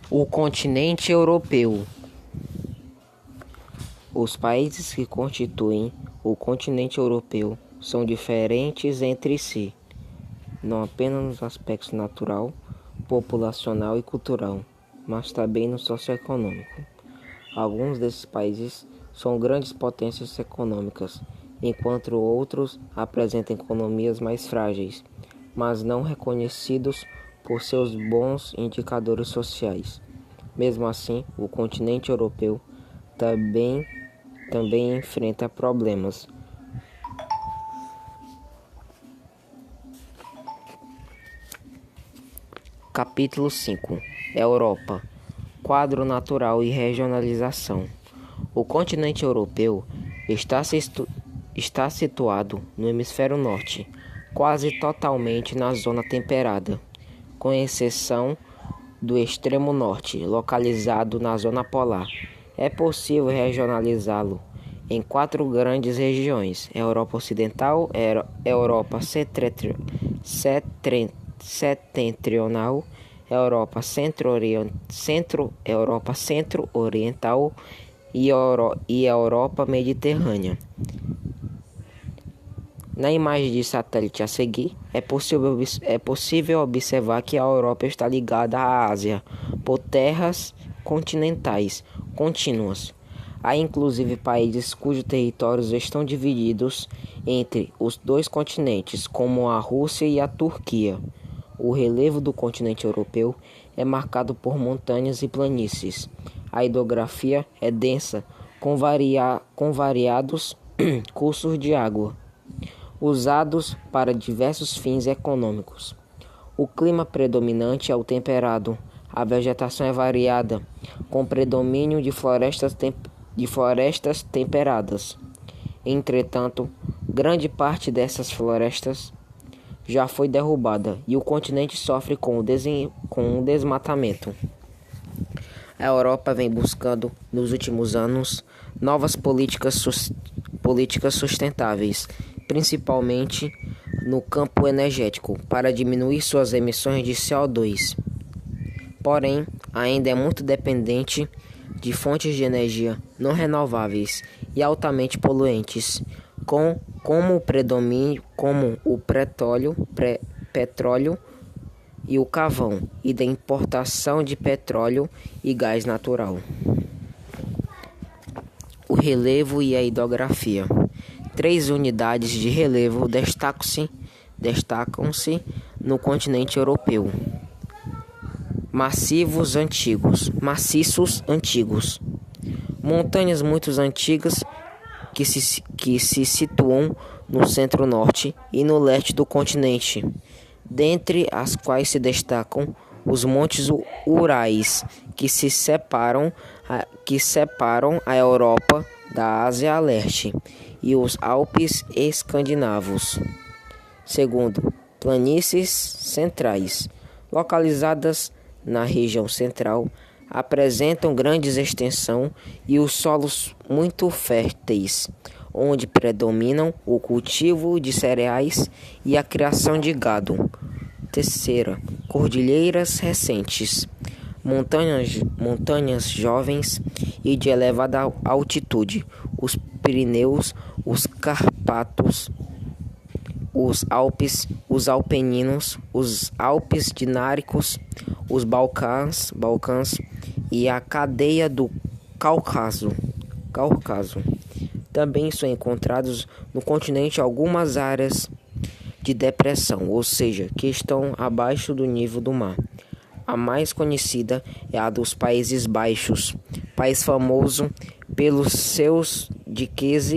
O continente europeu. Os países que constituem o continente europeu são diferentes entre si, não apenas nos aspectos natural, populacional e cultural, mas também no socioeconômico. Alguns desses países são grandes potências econômicas, enquanto outros apresentam economias mais frágeis, mas não reconhecidos por seus bons indicadores sociais. Mesmo assim, o continente europeu também enfrenta problemas. Capítulo 5. Europa. Quadro natural e regionalização. O continente europeu está situado no hemisfério norte, quase totalmente na zona temperada, com exceção do extremo norte, localizado na zona polar. É possível regionalizá-lo em 4 grandes regiões: Europa Ocidental, Europa Setentrional, Europa Centro-Oriental e Europa Mediterrânea. Na imagem de satélite a seguir, é possível observar que a Europa está ligada à Ásia por terras continentais contínuas. Há inclusive países cujos territórios estão divididos entre os 2 continentes, como a Rússia e a Turquia. O relevo do continente europeu é marcado por montanhas e planícies. A hidrografia é densa, com variados cursos de água, usados para diversos fins econômicos. O clima predominante é o temperado. A vegetação é variada, com predomínio de florestas temperadas. Entretanto, grande parte dessas florestas já foi derrubada e o continente sofre com o desmatamento. A Europa vem buscando, nos últimos anos, novas políticas sustentáveis, principalmente no campo energético, para diminuir suas emissões de CO2. Porém, ainda é muito dependente de fontes de energia não renováveis e altamente poluentes, como o petróleo e o carvão, e da importação de petróleo e gás natural. O relevo e a hidrografia. 3 unidades de relevo destacam-se no continente europeu. Maciços antigos. Montanhas muito antigas que se situam no centro-norte e no leste do continente, dentre as quais se destacam os Montes Urais, que separam a Europa da Ásia a leste, e os Alpes escandinavos. Segundo, planícies centrais, localizadas na região central, apresentam grande extensão e os solos muito férteis, onde predominam o cultivo de cereais e a criação de gado. Terceira, cordilheiras recentes, montanhas jovens e de elevada altitude, os Pirineus, os Carpatos, os Alpes, os Apeninos, os Alpes Dináricos, os Balcãs e a cadeia do Cáucaso. Também são encontrados no continente algumas áreas de depressão, ou seja, que estão abaixo do nível do mar. A mais conhecida é a dos Países Baixos, país famoso pelos seus diques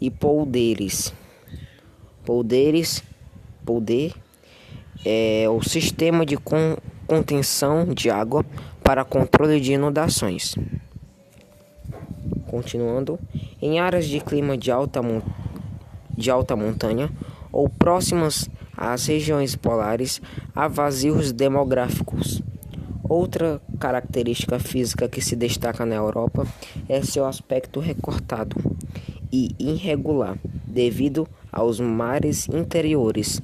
e polders. Polder é o sistema de contenção de água para controle de inundações. Continuando, em áreas de clima de alta montanha ou próximas às regiões polares, há vazios demográficos. Outra característica física que se destaca na Europa é seu aspecto recortado e irregular, devido aos mares interiores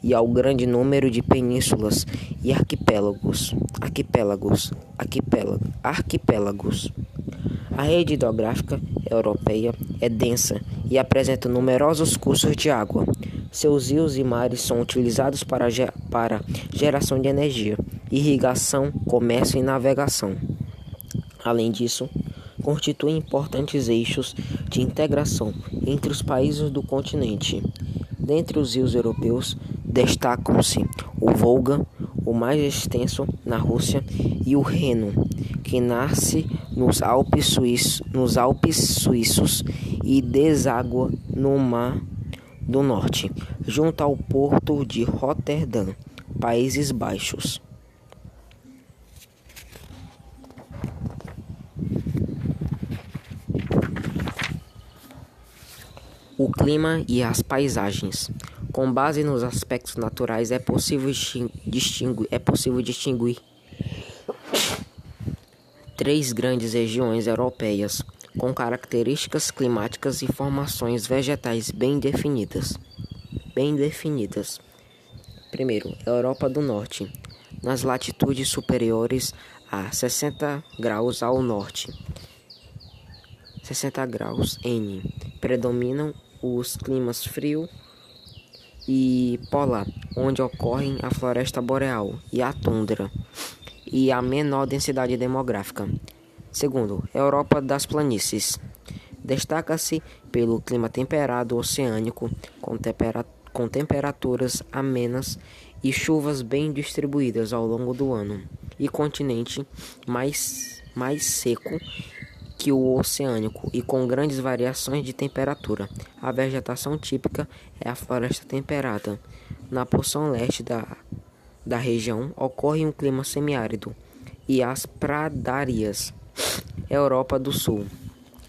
e ao grande número de penínsulas e arquipélagos. A rede hidrográfica europeia é densa e apresenta numerosos cursos de água. Seus rios e mares são utilizados para geração de energia, irrigação, comércio e navegação. Além disso, constituem importantes eixos de integração entre os países do continente. Dentre os rios europeus, destacam-se o Volga, o mais extenso na Rússia, e o Reno, que nasce nos Alpes suíços e deságua no Mar do Norte, junto ao porto de Roterdã, Países Baixos. O clima e as paisagens. Com base nos aspectos naturais, é possível distinguir três grandes regiões europeias, com características climáticas e formações vegetais bem definidas. Primeiro, Europa do Norte. Nas latitudes superiores a 60 graus ao norte, 60 graus N, predominam os climas frio e polar, onde ocorrem a floresta boreal e a tundra, e a menor densidade demográfica. Segundo, Europa das planícies. Destaca-se pelo clima temperado oceânico, com temperaturas amenas e chuvas bem distribuídas ao longo do ano, e continente mais seco que o oceânico e com grandes variações de temperatura. A vegetação típica é a floresta temperada. Na porção leste da região ocorre um clima semiárido e as pradarias. Europa do Sul.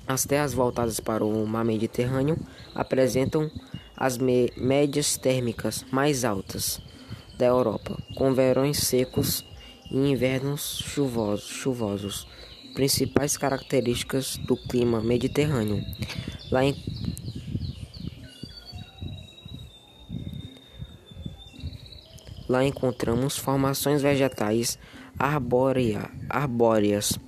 As terras voltadas para o mar Mediterrâneo apresentam as médias térmicas mais altas da Europa, com verões secos e invernos chuvosos. Principais características do clima mediterrâneo. Lá encontramos formações vegetais arbóreas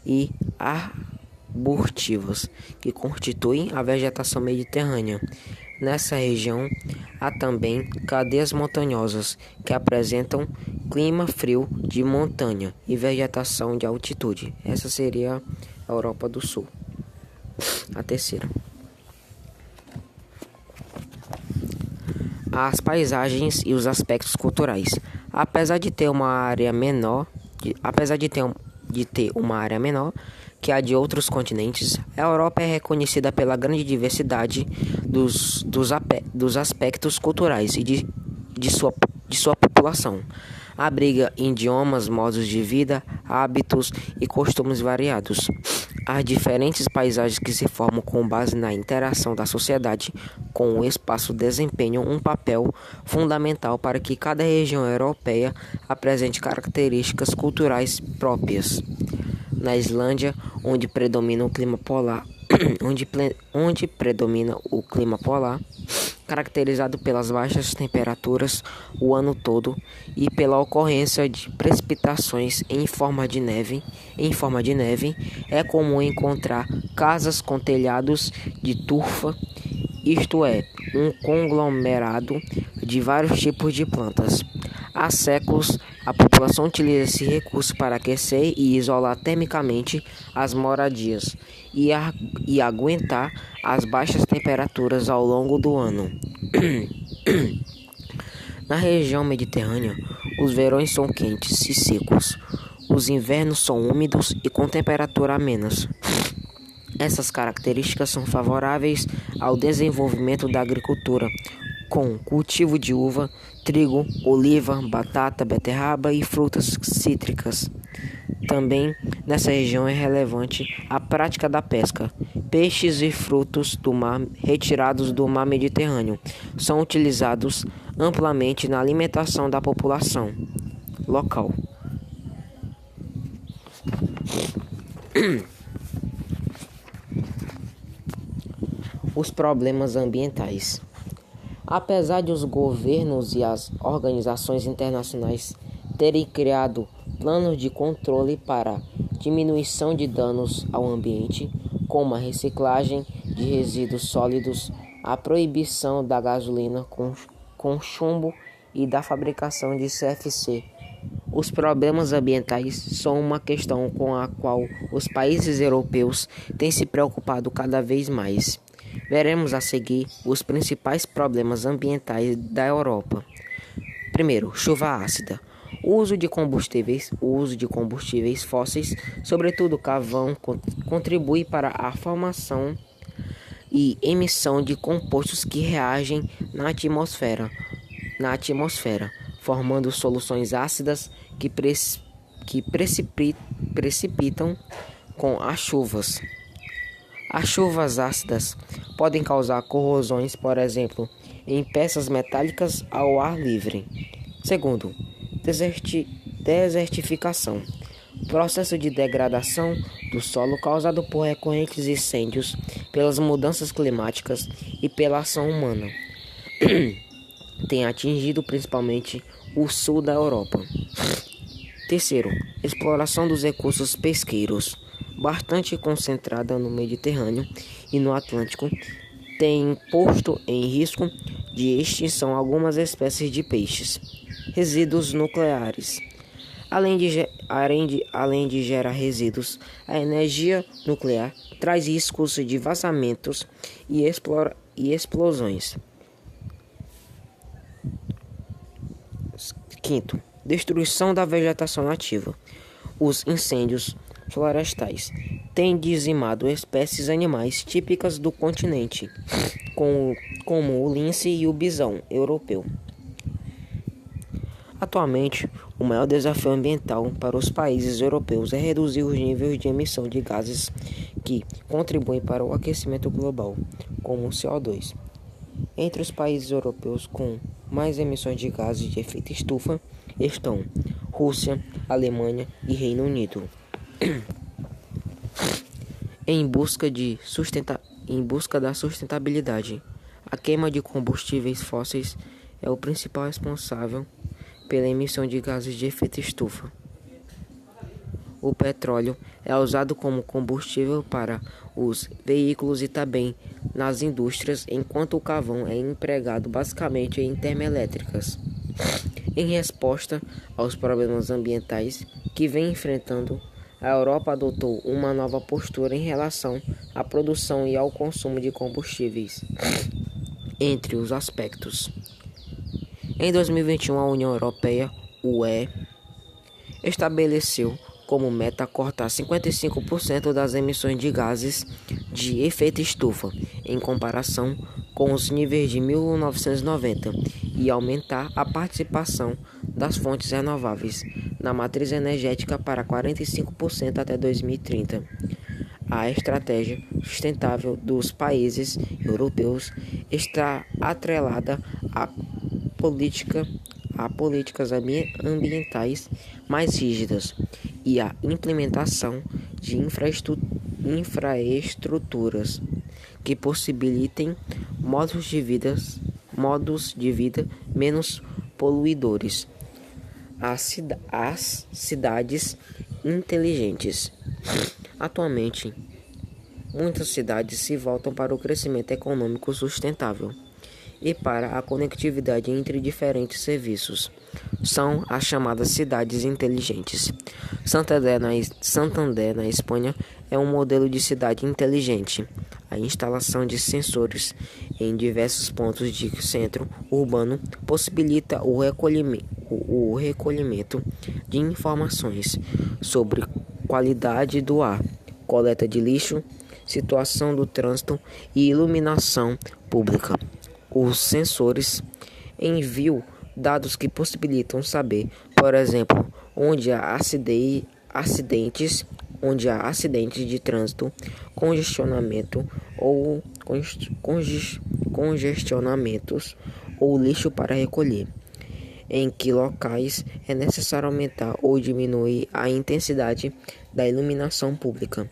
e arbutivas que constituem a vegetação mediterrânea. Nessa região há também cadeias montanhosas que apresentam clima frio de montanha e vegetação de altitude. Essa seria a Europa do Sul. A terceira. As paisagens e os aspectos culturais. Apesar de ter uma área menor que a de outros continentes, a Europa é reconhecida pela grande diversidade dos aspectos culturais e de sua população. Abriga idiomas, modos de vida, hábitos e costumes variados. As diferentes paisagens que se formam com base na interação da sociedade com o espaço desempenham um papel fundamental para que cada região europeia apresente características culturais próprias. Na Islândia, onde predomina o clima polar, caracterizado pelas baixas temperaturas o ano todo e pela ocorrência de precipitações em forma de neve, é comum encontrar casas com telhados de turfa, isto é, um conglomerado de vários tipos de plantas. Há séculos, a população utiliza esse recurso para aquecer e isolar termicamente as moradias e aguentar as baixas temperaturas ao longo do ano. Na região mediterrânea, os verões são quentes e secos. Os invernos são úmidos e com temperatura amenas. Essas características são favoráveis ao desenvolvimento da agricultura, com cultivo de uva, trigo, oliva, batata, beterraba e frutas cítricas. Também nessa região é relevante a prática da pesca. Peixes e frutos do mar retirados do mar Mediterrâneo são utilizados amplamente na alimentação da população local. Os problemas ambientais. Apesar de os governos e as organizações internacionais terem criado planos de controle para diminuição de danos ao ambiente, como a reciclagem de resíduos sólidos, a proibição da gasolina com chumbo e da fabricação de CFC, os problemas ambientais são uma questão com a qual os países europeus têm se preocupado cada vez mais. Veremos a seguir os principais problemas ambientais da Europa. Primeiro, chuva ácida. O uso de combustíveis fósseis, sobretudo carvão, contribui para a formação e emissão de compostos que reagem na atmosfera, formando soluções ácidas que precipitam com as chuvas. As chuvas ácidas podem causar corrosões, por exemplo, em peças metálicas ao ar livre. Segundo, desertificação. Processo de degradação do solo causado por recorrentes incêndios, pelas mudanças climáticas e pela ação humana. Tem atingido principalmente o sul da Europa. Terceiro, exploração dos recursos pesqueiros, bastante concentrada no Mediterrâneo e no Atlântico, tem posto em risco de extinção algumas espécies de peixes. Resíduos nucleares. Além de gerar resíduos, a energia nuclear traz riscos de vazamentos e explosões. Quinto, destruição da vegetação nativa. Os incêndios florestais têm dizimado espécies animais típicas do continente, como o lince e o bisão europeu. Atualmente, o maior desafio ambiental para os países europeus é reduzir os níveis de emissão de gases que contribuem para o aquecimento global, como o CO2. Entre os países europeus com mais emissões de gases de efeito estufa estão Rússia, Alemanha e Reino Unido. Em busca da sustentabilidade, a queima de combustíveis fósseis é o principal responsável pela emissão de gases de efeito estufa. O petróleo é usado como combustível para os veículos e também nas indústrias, enquanto o carvão é empregado basicamente em termoelétricas. Em resposta aos problemas ambientais que vem enfrentando, a Europa adotou uma nova postura em relação à produção e ao consumo de combustíveis, entre os aspectos. Em 2021, a União Europeia, UE, estabeleceu como meta cortar 55% das emissões de gases de efeito estufa, em comparação com os níveis de 1990, e aumentar a participação das fontes renováveis na matriz energética para 45% até 2030. A estratégia sustentável dos países europeus está atrelada a políticas ambientais mais rígidas e a implementação de infraestruturas que possibilitem modos de vida menos poluidores. As cidades inteligentes. Atualmente, muitas cidades se voltam para o crescimento econômico sustentável e para a conectividade entre diferentes serviços. São as chamadas cidades inteligentes. Santander, na Espanha, é um modelo de cidade inteligente. A instalação de sensores em diversos pontos de centro urbano possibilita o recolhimento de informações sobre qualidade do ar, coleta de lixo, situação do trânsito e iluminação pública. Os sensores enviam dados que possibilitam saber, por exemplo, onde há acidentes de trânsito, congestionamentos ou lixo para recolher, em que locais é necessário aumentar ou diminuir a intensidade da iluminação pública,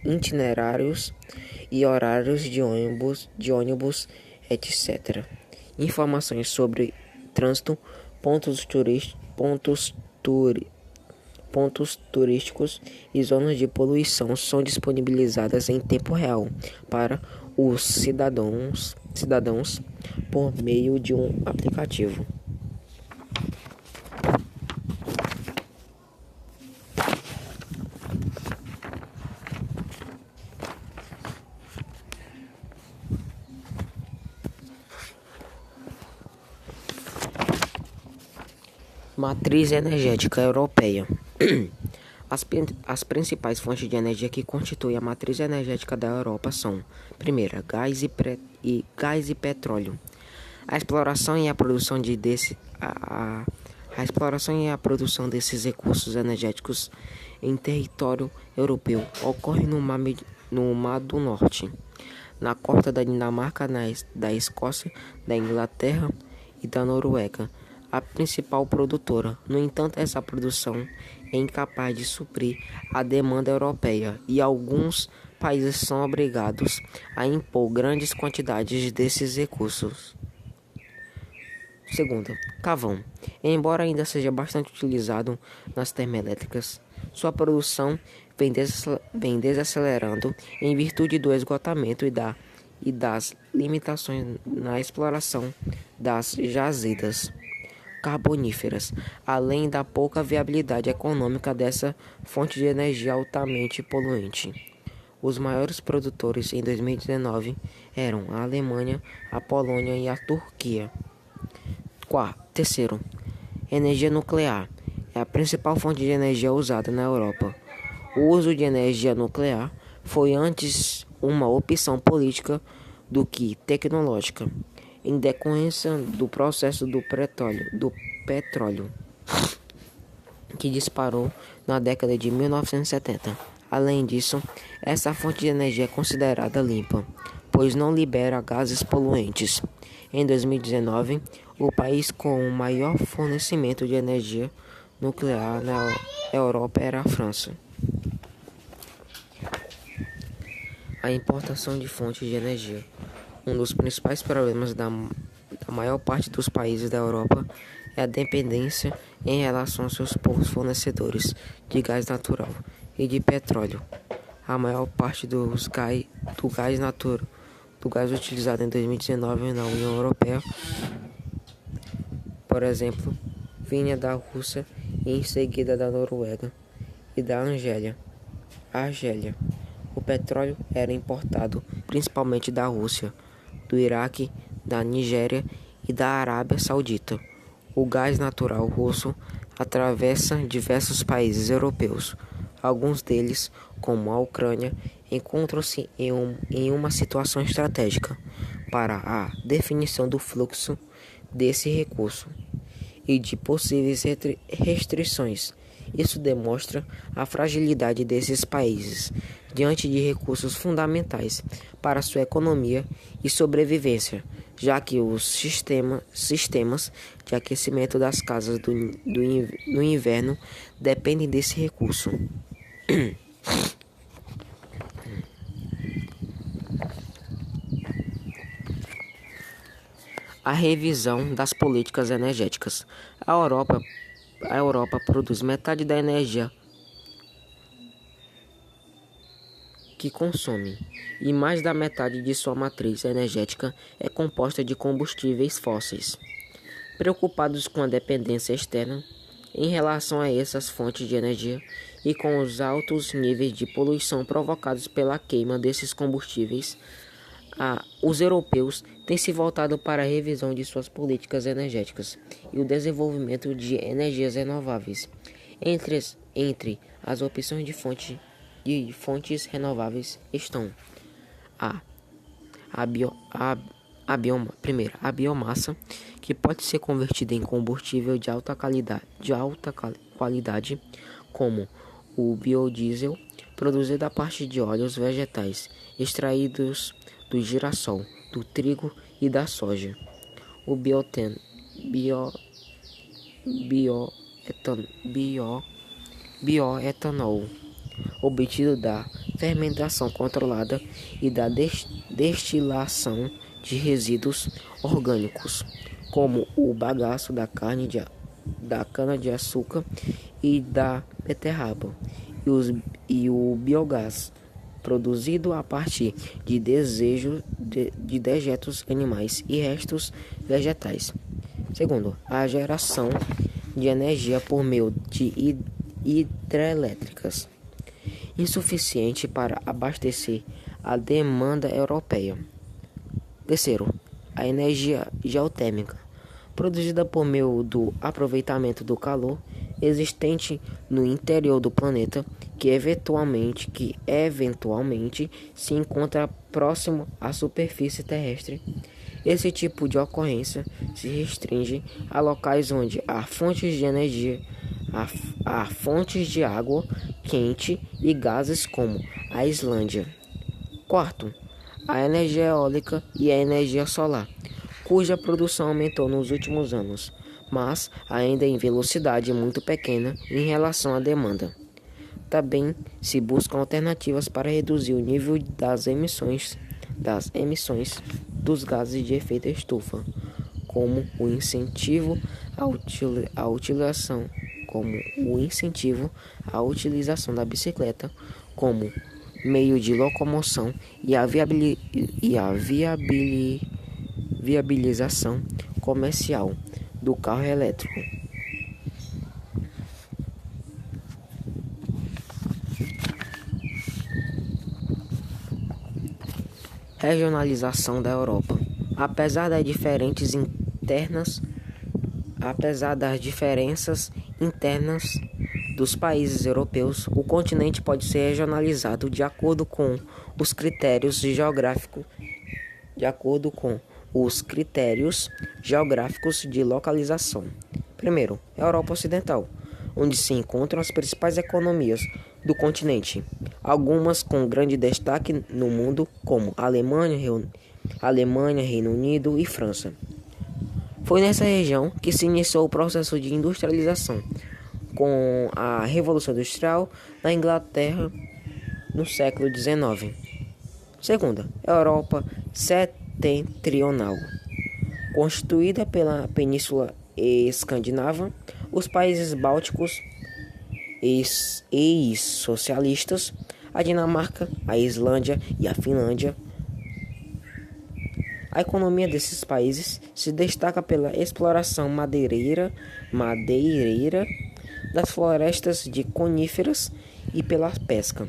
itinerários e horários de ônibus, etc. Informações sobre trânsito, pontos turísticos e zonas de poluição são disponibilizadas em tempo real para os cidadãos por meio de um aplicativo. Matriz energética europeia. As principais fontes de energia que constituem a matriz energética da Europa são: primeira, gás e petróleo. A exploração e a produção desses recursos energéticos em território europeu ocorre no Mar do Norte, na costa da Dinamarca, da Escócia, da Inglaterra e da Noruega, a principal produtora. No entanto, essa produção é incapaz de suprir a demanda europeia e alguns países são obrigados a impor grandes quantidades desses recursos. Segunda, carvão. Embora ainda seja bastante utilizado nas termoelétricas, sua produção vem desacelerando em virtude do esgotamento e das limitações na exploração das jazidas carboníferas, além da pouca viabilidade econômica dessa fonte de energia altamente poluente. Os maiores produtores em 2019 eram a Alemanha, a Polônia e a Turquia. Terceiro, energia nuclear. É a principal fonte de energia usada na Europa. O uso de energia nuclear foi antes uma opção política do que tecnológica, em decorrência do processo do petróleo, que disparou na década de 1970. Além disso, essa fonte de energia é considerada limpa, pois não libera gases poluentes. Em 2019, o país com o maior fornecimento de energia nuclear na Europa era a França. A importação de fontes de energia. Um dos principais problemas da maior parte dos países da Europa é a dependência em relação aos seus poucos fornecedores de gás natural e de petróleo. A maior parte do gás utilizado em 2019 na União Europeia, por exemplo, vinha da Rússia e em seguida da Noruega e da Argélia. O petróleo era importado principalmente da Rússia, do Iraque, da Nigéria e da Arábia Saudita. O gás natural russo atravessa diversos países europeus. Alguns deles, como a Ucrânia, encontram-se em uma situação estratégica para a definição do fluxo desse recurso e de possíveis restrições. Isso demonstra a fragilidade desses países diante de recursos fundamentais para sua economia e sobrevivência, já que os sistemas de aquecimento das casas no inverno dependem desse recurso. A revisão das políticas energéticas. A Europa produz metade da energia que consome, e mais da metade de sua matriz energética é composta de combustíveis fósseis. Preocupados com a dependência externa em relação a essas fontes de energia e com os altos níveis de poluição provocados pela queima desses combustíveis, os europeus têm se voltado para a revisão de suas políticas energéticas e o desenvolvimento de energias renováveis. Entre as opções de fontes renováveis estão a biomassa, que pode ser convertida em combustível de alta qualidade, como o biodiesel, produzido a partir de óleos vegetais extraídos do girassol, do trigo e da soja. O bioetanol, obtido da fermentação controlada e da destilação de resíduos orgânicos, como o bagaço da cana-de-açúcar e da beterraba, e o biogás, produzido a partir de dejetos animais e restos vegetais. Segundo, a geração de energia por meio de hidrelétricas, insuficiente para abastecer a demanda europeia. Terceiro, a energia geotérmica, produzida por meio do aproveitamento do calor existente no interior do planeta, que eventualmente se encontra próximo à superfície terrestre. Esse tipo de ocorrência se restringe a locais onde há fontes de energia, há fontes de água quente e gases, como a Islândia. Quarto, a energia eólica e a energia solar, cuja produção aumentou nos últimos anos, mas ainda em velocidade muito pequena em relação à demanda. Também se buscam alternativas para reduzir o nível das emissões dos gases de efeito estufa, como o incentivo à utilização da bicicleta como meio de locomoção e a viabilização comercial do carro elétrico. Regionalização da Europa. Apesar das diferenças internas dos países europeus, o continente pode ser regionalizado de acordo com os critérios geográficos de localização. Primeiro, Europa Ocidental, onde se encontram as principais economias do continente, algumas com grande destaque no mundo, como Alemanha, Reino Unido e França. Foi nessa região que se iniciou o processo de industrialização, com a Revolução Industrial na Inglaterra no século XIX. Segunda, Europa Setentrional, constituída pela Península Escandinava, os países bálticos, ex-socialistas, a Dinamarca, a Islândia e a Finlândia. A economia desses países se destaca pela exploração madeireira das florestas de coníferas e pela pesca.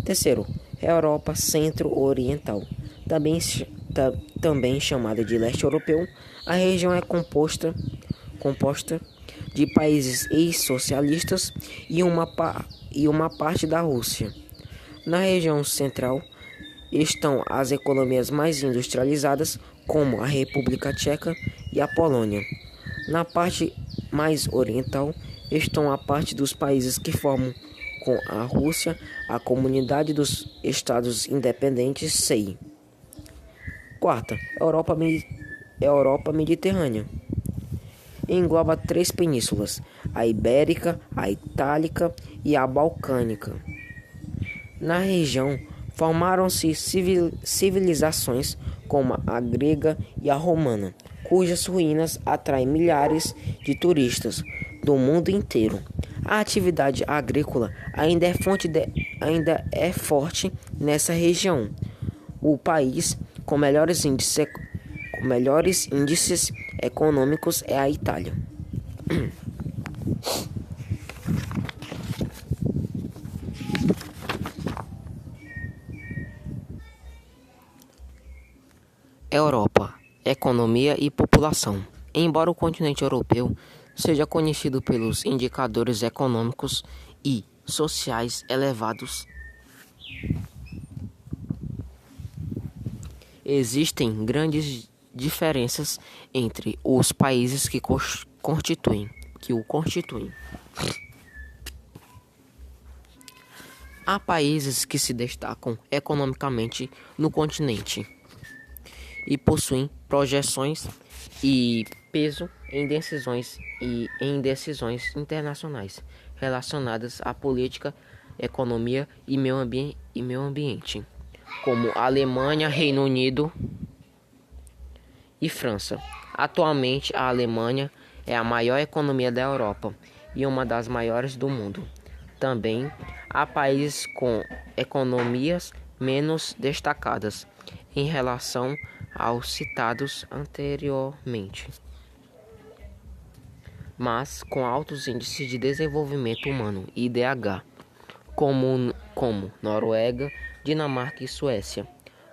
Terceiro, Europa Centro-Oriental, também chamada de leste europeu. A região é composta de países ex-socialistas e uma parte da Rússia. Na região central estão as economias mais industrializadas, como a República Tcheca e a Polônia. Na parte mais oriental estão a parte dos países que formam com a Rússia a Comunidade dos Estados Independentes, CEI. Quarta, Europa Mediterrânea. Engloba 3 penínsulas, a Ibérica, a Itálica e a Balcânica. Na região formaram-se civilizações como a grega e a romana, cujas ruínas atraem milhares de turistas do mundo inteiro. A atividade agrícola ainda é forte nessa região. O país com melhores índices econômicos é a Itália. Europa, economia e população. Embora o continente europeu seja conhecido pelos indicadores econômicos e sociais elevados, existem grandes diferenças entre os países que o constituem. Há países que se destacam economicamente no continente e possuem projeções e peso em decisões internacionais relacionadas à política economia e meio ambiente, como Alemanha, Reino Unido e França. Atualmente, a Alemanha é a maior economia da Europa e uma das maiores do mundo. Também há países com economias menos destacadas em relação aos citados anteriormente, mas com altos índices de desenvolvimento humano (IDH), como Noruega, Dinamarca e Suécia.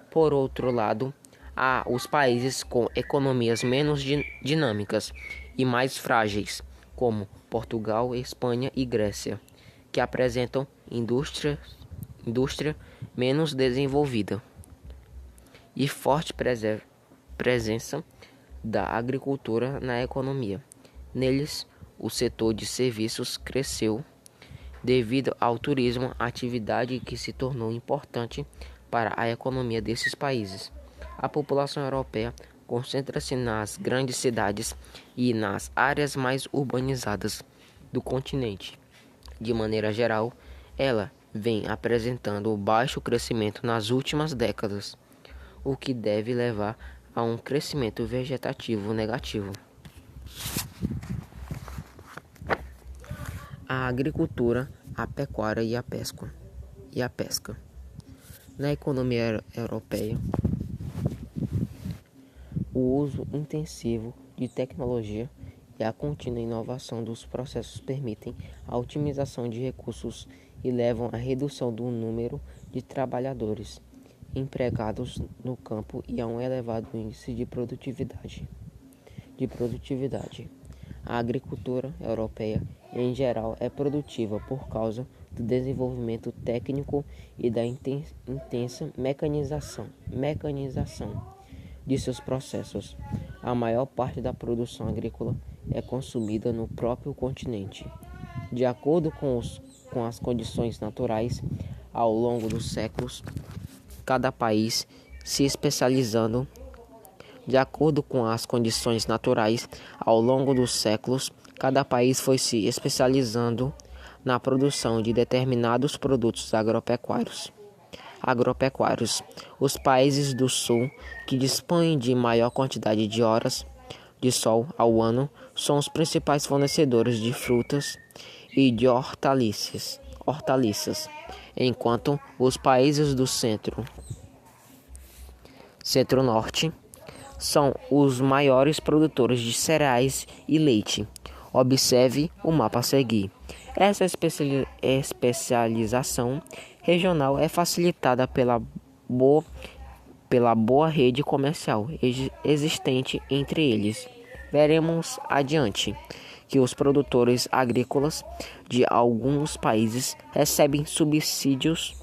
Por outro lado, há os países com economias menos dinâmicas e mais frágeis, como Portugal, Espanha e Grécia, que apresentam indústria menos desenvolvida e forte presença da agricultura na economia. Neles, o setor de serviços cresceu devido ao turismo, atividade que se tornou importante para a economia desses países. A população europeia concentra-se nas grandes cidades e nas áreas mais urbanizadas do continente. De maneira geral, ela vem apresentando baixo crescimento nas últimas décadas, o que deve levar a um crescimento vegetativo negativo. A agricultura, a pecuária e a pesca. Na economia europeia, o uso intensivo de tecnologia e a contínua inovação dos processos permitem a otimização de recursos e levam à redução do número de trabalhadores empregados no campo e a um elevado índice de produtividade. A agricultura europeia, em geral, é produtiva por causa do desenvolvimento técnico e da intensa mecanização de seus processos. A maior parte da produção agrícola é consumida no próprio continente. De acordo com as condições naturais, ao longo dos séculos, cada país se especializando. De acordo com as condições naturais, ao longo dos séculos, cada país foi se especializando na produção de determinados produtos agropecuários. Os países do sul, que dispõem de maior quantidade de horas de sol ao ano, são os principais fornecedores de frutas e de hortaliças, enquanto os países do centro-norte são os maiores produtores de cereais e leite. Observe o mapa a seguir. Essa especialização regional é facilitada pela boa rede comercial existente entre eles. Veremos adiante que os produtores agrícolas de alguns países recebem subsídios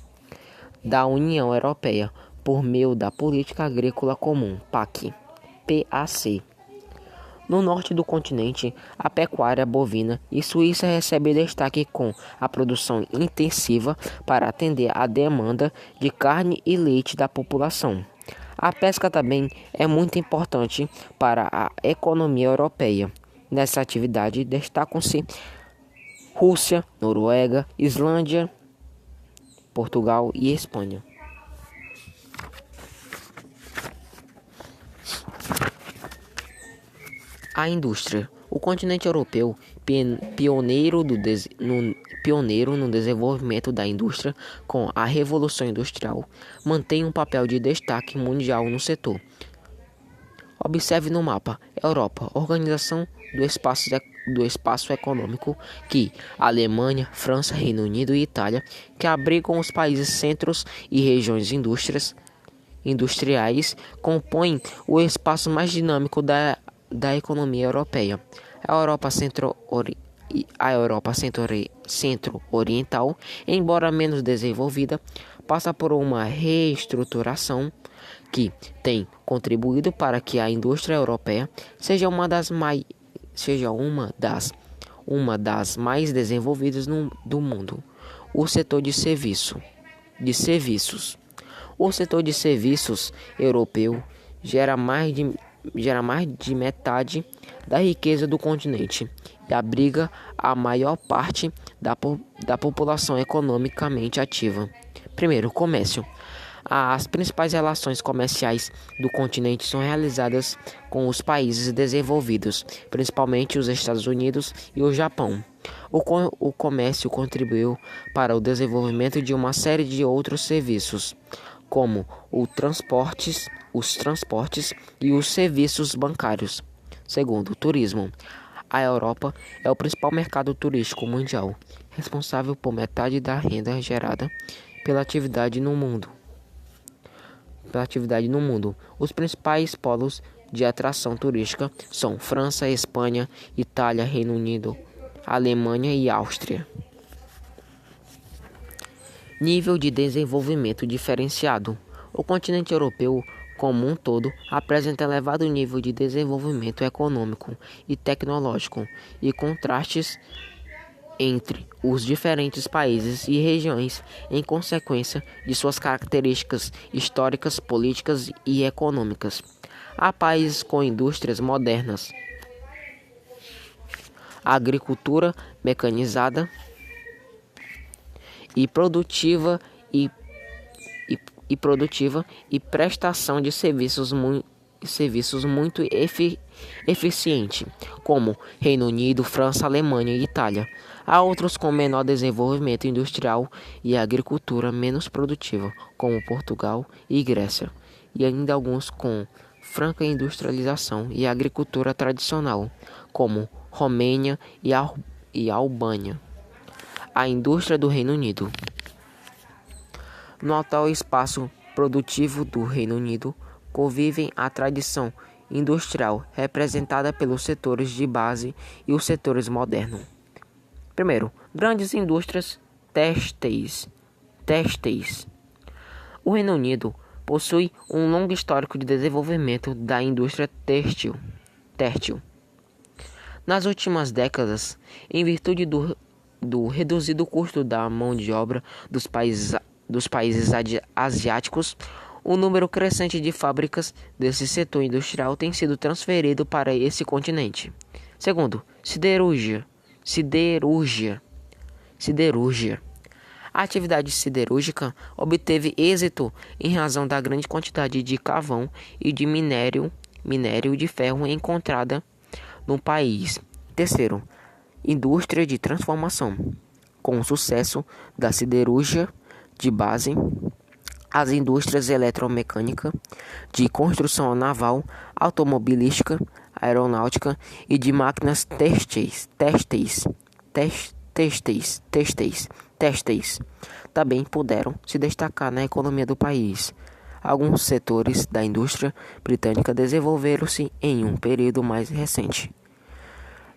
da União Europeia por meio da Política Agrícola Comum, PAC. No norte do continente, a pecuária bovina e suíça recebe destaque com a produção intensiva para atender à demanda de carne e leite da população. A pesca também é muito importante para a economia europeia. Nessa atividade destacam-se Rússia, Noruega, Islândia, Portugal e Espanha. A indústria. O continente europeu, pioneiro no desenvolvimento da indústria com a Revolução Industrial, mantém um papel de destaque mundial no setor. Observe no mapa: Europa, Organização do Espaço Econômico, que Alemanha, França, Reino Unido e Itália, que abrigam os países centros e regiões industriais, compõem o espaço mais dinâmico da economia europeia. A Europa Centro-Oriental, embora menos desenvolvida, passa por uma reestruturação que tem contribuído para que a indústria europeia seja uma das mais desenvolvidas do mundo. O setor de serviços. O setor de serviços europeu gera mais de metade da riqueza do continente e abriga a maior parte da população economicamente ativa. Primeiro, comércio. As principais relações comerciais do continente são realizadas com os países desenvolvidos, principalmente os Estados Unidos e o Japão. O comércio contribuiu para o desenvolvimento de uma série de outros serviços, como os transportes e os serviços bancários. Segundo, turismo. A Europa é o principal mercado turístico mundial, responsável por metade da renda gerada pela atividade no mundo. Os principais polos de atração turística são França, Espanha, Itália, Reino Unido, Alemanha e Áustria. Nível de desenvolvimento diferenciado. O continente europeu, como um todo, apresenta elevado nível de desenvolvimento econômico e tecnológico e contrastes entre os diferentes países e regiões em consequência de suas características históricas, políticas e econômicas. Há países com indústrias modernas, agricultura mecanizada e produtiva e prestação de serviços muito eficiente, como Reino Unido, França, Alemanha e Itália. Há outros com menor desenvolvimento industrial e agricultura menos produtiva, como Portugal e Grécia, e ainda alguns com franca industrialização e agricultura tradicional, como Romênia e Albânia. A indústria do Reino Unido. No atual espaço produtivo do Reino Unido, convivem a tradição industrial representada pelos setores de base e os setores modernos. Primeiro, grandes indústrias têxteis. O Reino Unido possui um longo histórico de desenvolvimento da indústria têxtil. Nas últimas décadas, em virtude do reduzido custo da mão de obra dos países asiáticos, o número crescente de fábricas desse setor industrial tem sido transferido para esse continente. Segundo, siderurgia. A atividade siderúrgica obteve êxito em razão da grande quantidade de carvão e de minério de ferro encontrada no país. Terceiro, indústria de transformação. Com o sucesso da siderurgia de base, as indústrias eletromecânica, de construção naval, automobilística, aeronáutica e de máquinas têxteis também puderam se destacar na economia do país. Alguns setores da indústria britânica desenvolveram-se em um período mais recente.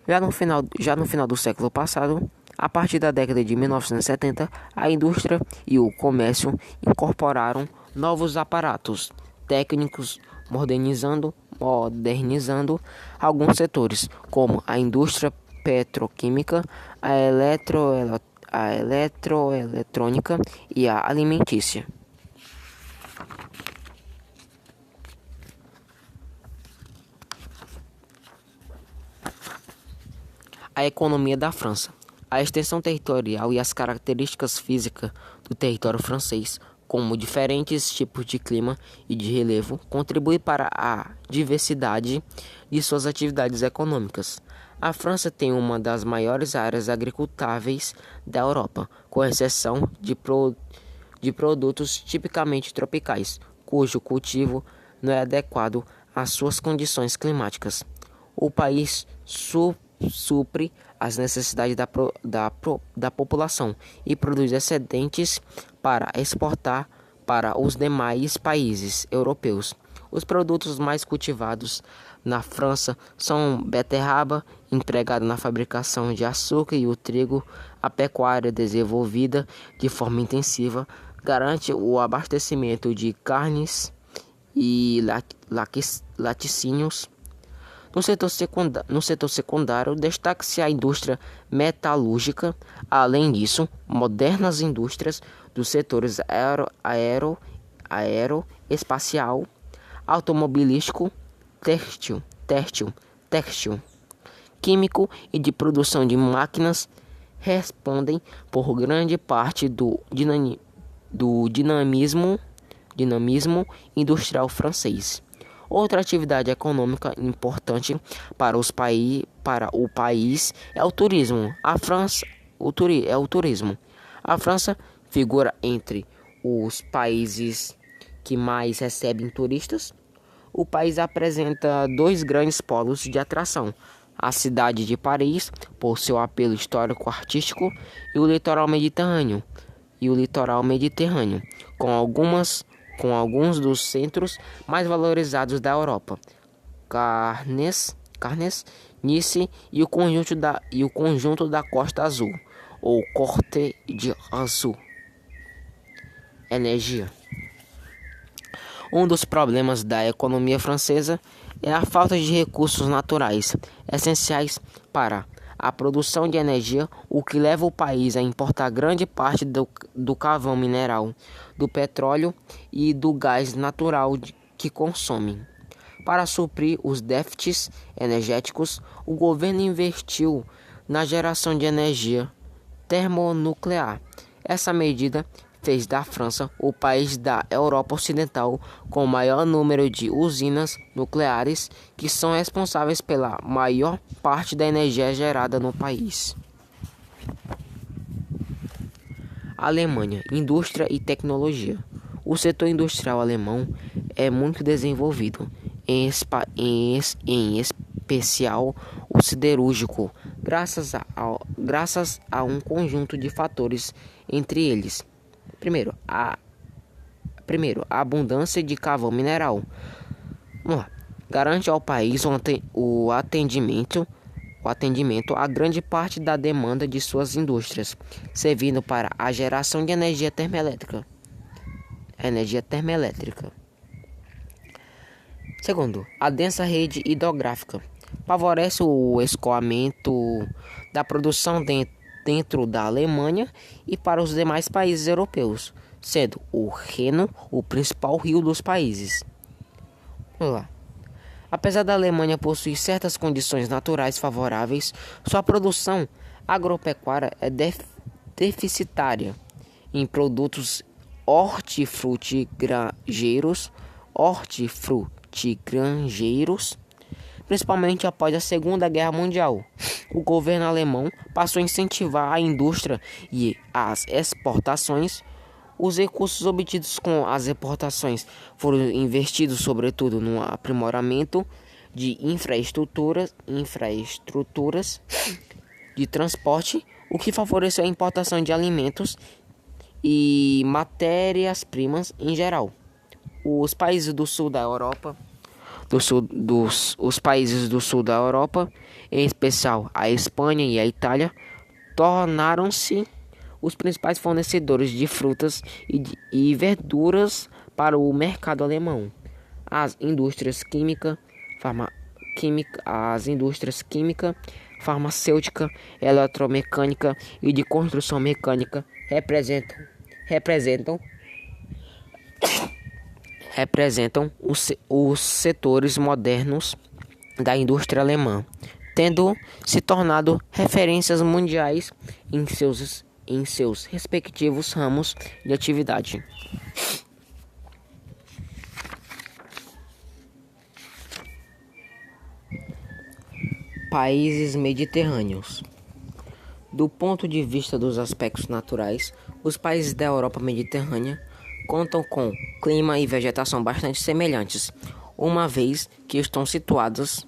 Já no final do século passado, a partir da década de 1970, a indústria e o comércio incorporaram novos aparatos técnicos, modernizando alguns setores, como a indústria petroquímica, a eletroeletrônica e a alimentícia. A economia da França. A extensão territorial e as características físicas do território francês, como diferentes tipos de clima e de relevo, contribuem para a diversidade de suas atividades econômicas. A França tem uma das maiores áreas agricultáveis da Europa, com exceção de produtos tipicamente tropicais, cujo cultivo não é adequado às suas condições climáticas. O país supre as necessidades da população e produz excedentes para exportar para os demais países europeus. Os produtos mais cultivados na França são beterraba, empregada na fabricação de açúcar, e o trigo. A pecuária, desenvolvida de forma intensiva, garante o abastecimento de carnes e laticínios. No setor secundário, destaca-se a indústria metalúrgica. Além disso, modernas indústrias dos setores aeroespacial, automobilístico, têxtil, químico e de produção de máquinas respondem por grande parte do dinamismo industrial francês. Outra atividade econômica importante para o país é o turismo. É o turismo. A França figura entre os países que mais recebem turistas. O país apresenta dois grandes polos de atração: a cidade de Paris, por seu apelo histórico-artístico, e o litoral mediterrâneo, com alguns dos centros mais valorizados da Europa: Cannes, Nice e o conjunto da Costa Azul, ou Côte d'Azur. Energia. Um dos problemas da economia francesa é a falta de recursos naturais essenciais para a produção de energia, o que leva o país a importar grande parte do carvão mineral, do petróleo e do gás natural que consome. Para suprir os déficits energéticos, o governo investiu na geração de energia termonuclear. Essa medida fez da França o país da Europa Ocidental com o maior número de usinas nucleares, que são responsáveis pela maior parte da energia gerada no país. Alemanha, indústria e tecnologia. O setor industrial alemão é muito desenvolvido, em especial o siderúrgico, graças a um conjunto de fatores, entre eles: Primeiro, a abundância de carvão mineral. Garante ao país o atendimento a grande parte da demanda de suas indústrias, servindo para a geração de energia termoelétrica. Segundo, a densa rede hidrográfica favorece o escoamento da produção dentro da Alemanha e para os demais países europeus, sendo o Reno o principal rio dos países. Apesar da Alemanha possuir certas condições naturais favoráveis, sua produção agropecuária é deficitária em produtos hortifrutigranjeiros, principalmente após a Segunda Guerra Mundial. O governo alemão passou a incentivar a indústria e as exportações. Os recursos obtidos com as exportações foram investidos sobretudo no aprimoramento de infraestruturas de transporte, o que favoreceu a importação de alimentos e matérias-primas em geral. Os países do sul da Europa, em especial a Espanha e a Itália, tornaram-se os principais fornecedores de frutas e verduras para o mercado alemão. As indústrias química, farmacêutica, eletromecânica e de construção mecânica representam os setores modernos da indústria alemã, tendo se tornado referências mundiais em seus respectivos ramos de atividade. Países mediterrâneos. Do ponto de vista dos aspectos naturais, os países da Europa mediterrânea contam com clima e vegetação bastante semelhantes, uma vez que estão situados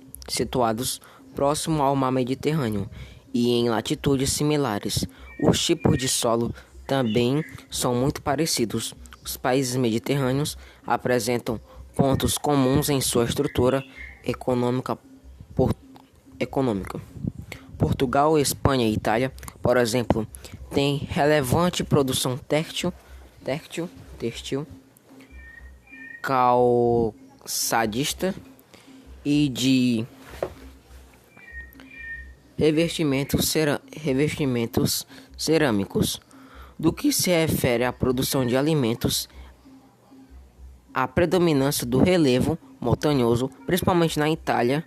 próximo ao mar Mediterrâneo e em latitudes similares. Os tipos de solo também são muito parecidos. Os países mediterrâneos apresentam pontos comuns em sua estrutura econômica. Portugal, Espanha e Itália, por exemplo, têm relevante produção têxtil, calçadista e de revestimentos cerâmicos. Do que se refere à produção de alimentos, a predominância do relevo montanhoso, principalmente na Itália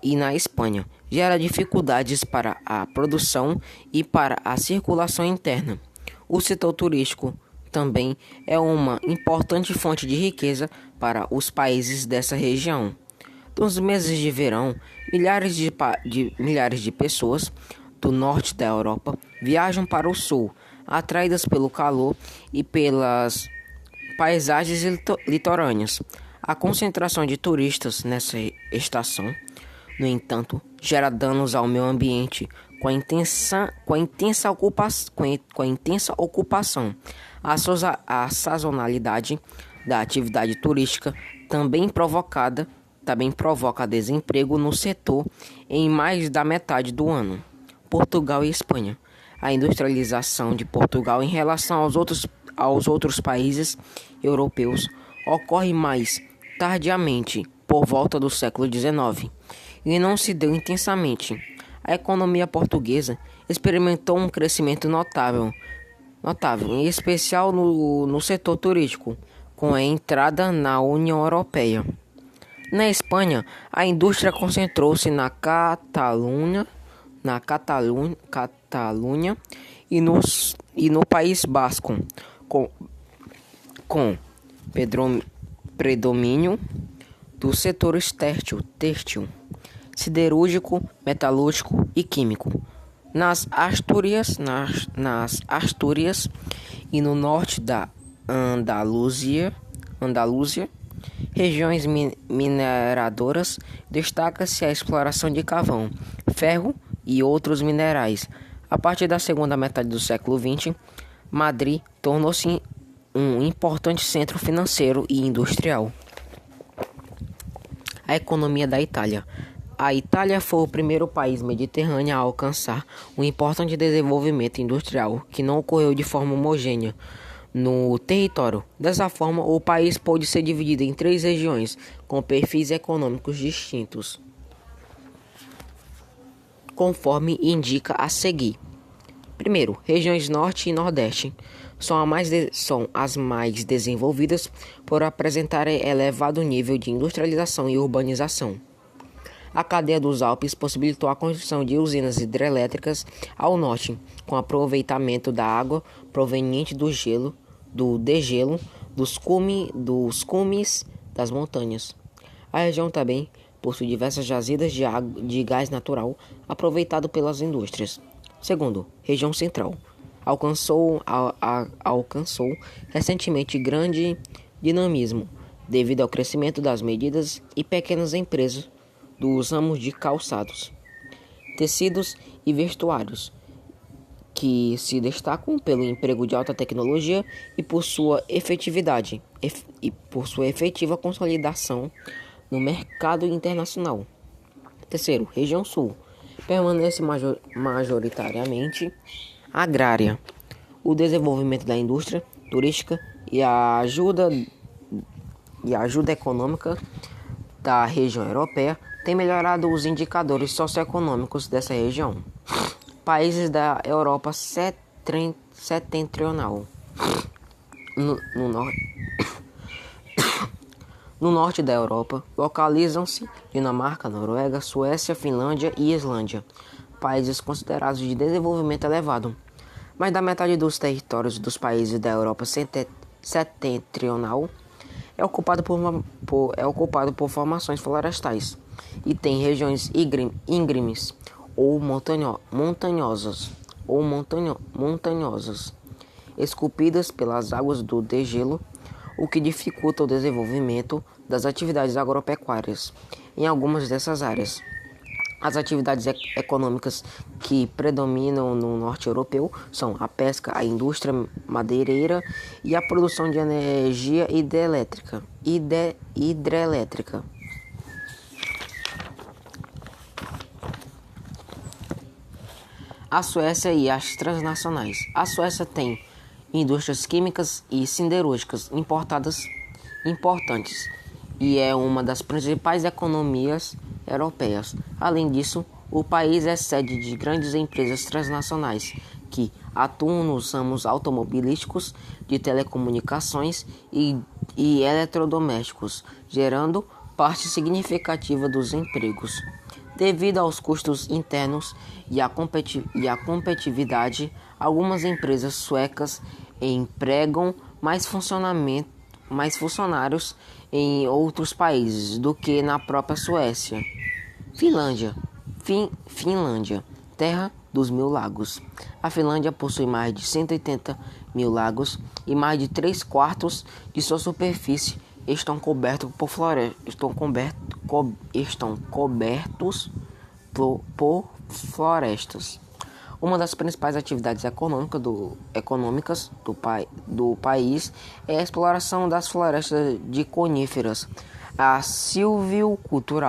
e na Espanha, gera dificuldades para a produção e para a circulação interna. O setor turístico também é uma importante fonte de riqueza para os países dessa região. Nos meses de verão, milhares de pessoas do norte da Europa viajam para o sul, atraídas pelo calor e pelas paisagens litorâneas. A concentração de turistas nessa estação, no entanto, gera danos ao meio ambiente com a intensa ocupação. A sazonalidade da atividade turística também provoca desemprego no setor em mais da metade do ano. Portugal e Espanha. A industrialização de Portugal em relação aos outros países europeus ocorre mais tardiamente, por volta do século XIX, e não se deu intensamente. A economia portuguesa experimentou um crescimento notável, em especial no setor turístico, com a entrada na União Europeia. Na Espanha, a indústria concentrou-se na Catalunha e no País Basco, com predomínio dos setores têxtil, siderúrgico, metalúrgico e químico. Nas Astúrias e no norte da Andaluzia, regiões mineradoras, destaca-se a exploração de carvão, ferro e outros minerais. A partir da segunda metade do século XX, Madrid tornou-se um importante centro financeiro e industrial. A economia da Itália. A Itália foi o primeiro país mediterrâneo a alcançar um importante desenvolvimento industrial que não ocorreu de forma homogênea no território. Dessa forma, o país pôde ser dividido em 3 regiões com perfis econômicos distintos, conforme indica a seguir. Primeiro, regiões Norte e Nordeste são as mais desenvolvidas por apresentarem elevado nível de industrialização e urbanização. A cadeia dos Alpes possibilitou a construção de usinas hidrelétricas ao norte, com aproveitamento da água proveniente do degelo dos cumes das montanhas. A região também possui diversas jazidas de gás natural aproveitado pelas indústrias. Segundo, região central. Alcançou recentemente grande dinamismo devido ao crescimento das medidas e pequenas empresas dos ramos de calçados, tecidos e vestuários, que se destacam pelo emprego de alta tecnologia e por sua efetiva consolidação no mercado internacional. Terceiro, região sul. Permanece majoritariamente agrária. O desenvolvimento da indústria turística e a ajuda econômica da região europeia tem melhorado os indicadores socioeconômicos dessa região. Países da Europa setentrional. No norte da Europa, localizam-se Dinamarca, Noruega, Suécia, Finlândia e Islândia, países considerados de desenvolvimento elevado. Mais da metade dos territórios dos países da Europa setentrional é ocupado por formações florestais e tem regiões íngremes ou montanhosas, esculpidas pelas águas do degelo, o que dificulta o desenvolvimento das atividades agropecuárias em algumas dessas áreas. As atividades econômicas que predominam no norte europeu são a pesca, a indústria madeireira e a produção de energia hidrelétrica. A Suécia e as transnacionais. A Suécia tem indústrias químicas e siderúrgicas importantes e é uma das principais economias europeias. Além disso, o país é sede de grandes empresas transnacionais que atuam nos ramos automobilísticos, de telecomunicações e eletrodomésticos, gerando parte significativa dos empregos. Devido aos custos internos e à competitividade, algumas empresas suecas empregam mais funcionários em outros países do que na própria Suécia. Finlândia, terra dos 1.000 lagos. A Finlândia possui mais de 180 mil lagos e mais de 3/4 de sua superfície estão cobertos por florestas. Uma das principais atividades econômicas do país é a exploração das florestas de coníferas. A silvicultura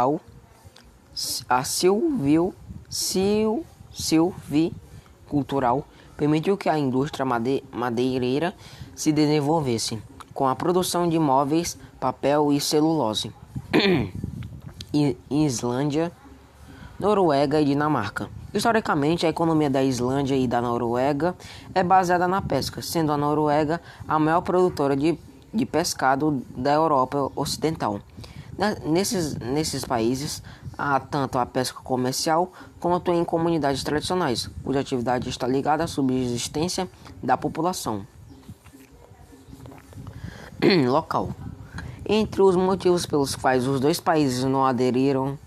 permitiu que a indústria madeireira se desenvolvesse, com a produção de móveis, papel e celulose. Islândia, Noruega e Dinamarca. Historicamente, a economia da Islândia e da Noruega é baseada na pesca, sendo a Noruega a maior produtora de pescado da Europa Ocidental. Nesses países, há tanto a pesca comercial quanto em comunidades tradicionais, cuja atividade está ligada à subsistência da população local. Entre os motivos pelos quais os dois países não aderiram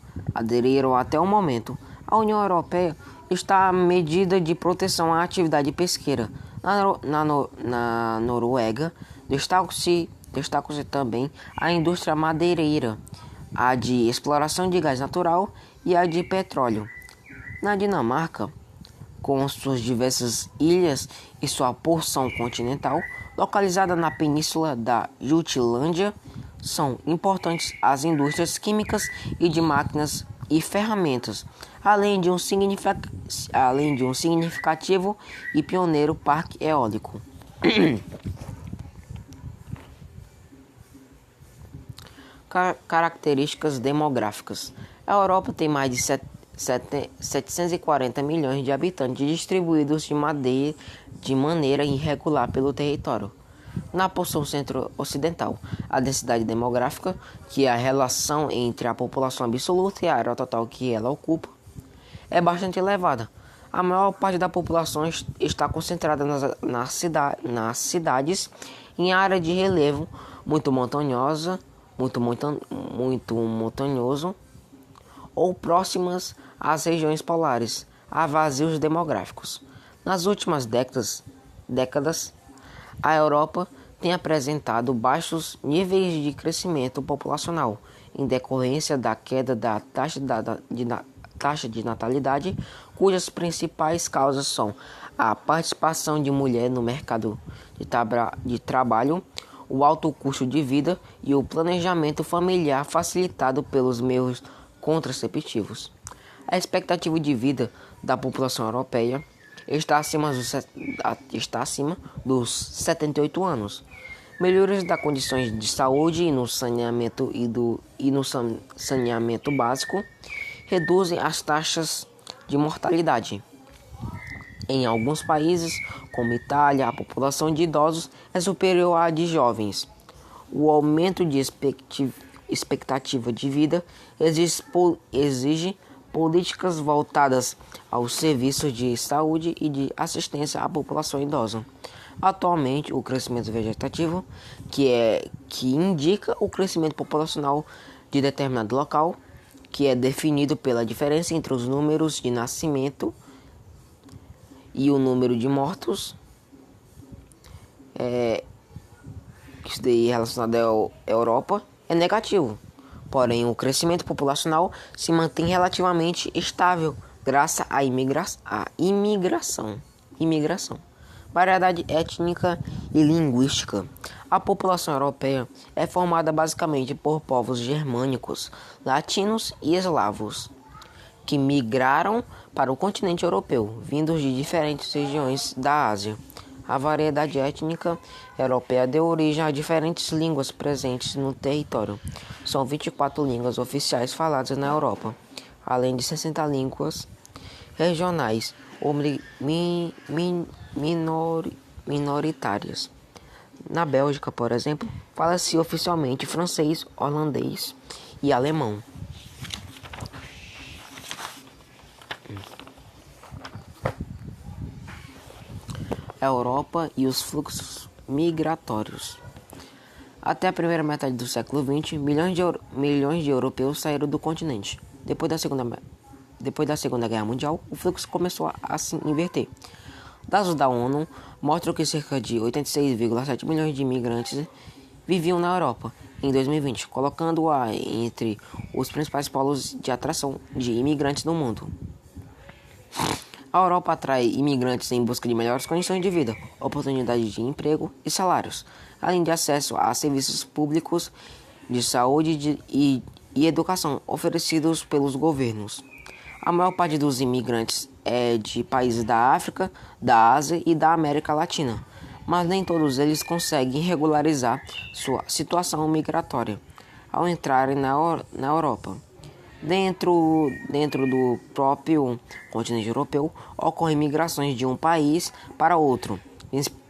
até o momento, a União Europeia está à medida de proteção à atividade pesqueira. Na Noruega, destacam-se também a indústria madeireira, a de exploração de gás natural e a de petróleo. Na Dinamarca, com suas diversas ilhas e sua porção continental, localizada na península da Jutlândia, são importantes as indústrias químicas e de máquinas e ferramentas, além de um significativo e pioneiro parque eólico. Características demográficas. A Europa tem mais de 740 milhões de habitantes distribuídos de maneira irregular pelo território. Na porção centro-ocidental, a densidade demográfica, que é a relação entre a população absoluta e a área total que ela ocupa, é bastante elevada. A maior parte da população está concentrada nas cidades em área de relevo muito montanhoso ou próximas às regiões polares. Há vazios demográficos. Nas últimas décadas, a Europa tem apresentado baixos níveis de crescimento populacional, em decorrência da queda da taxa de natalidade, cujas principais causas são a participação de mulher no mercado de trabalho, o alto custo de vida e o planejamento familiar facilitado pelos meios contraceptivos. A expectativa de vida da população europeia está acima dos 78 anos. Melhorias das condições de saúde e no saneamento básico reduzem as taxas de mortalidade. Em alguns países, como Itália, a população de idosos é superior à de jovens. O aumento de expectativa de vida exige políticas voltadas aos serviços de saúde e de assistência à população idosa. Atualmente, o crescimento vegetativo, que indica o crescimento populacional de determinado local, que é definido pela diferença entre os números de nascimento e o número de mortos, isso daí relacionado à Europa, é negativo. Porém, o crescimento populacional se mantém relativamente estável graças à imigração. Variedade étnica e linguística. A população europeia é formada basicamente por povos germânicos, latinos e eslavos, que migraram para o continente europeu, vindos de diferentes regiões da Ásia. A variedade étnica europeia deu origem a diferentes línguas presentes no território. São 24 línguas oficiais faladas na Europa, além de 60 línguas regionais ou minoritárias. Na Bélgica, por exemplo, fala-se oficialmente francês, holandês e alemão. Europa e os fluxos migratórios. Até a primeira metade do século XX, milhões de europeus saíram do continente. Depois da Segunda Guerra Mundial, o fluxo começou a se inverter. Dados da ONU mostram que cerca de 86,7 milhões de imigrantes viviam na Europa em 2020, colocando-a entre os principais polos de atração de imigrantes do mundo. A Europa atrai imigrantes em busca de melhores condições de vida, oportunidades de emprego e salários, além de acesso a serviços públicos de saúde e educação oferecidos pelos governos. A maior parte dos imigrantes é de países da África, da Ásia e da América Latina, mas nem todos eles conseguem regularizar sua situação migratória ao entrarem na Europa. Dentro do próprio continente europeu, ocorrem migrações de um país para outro,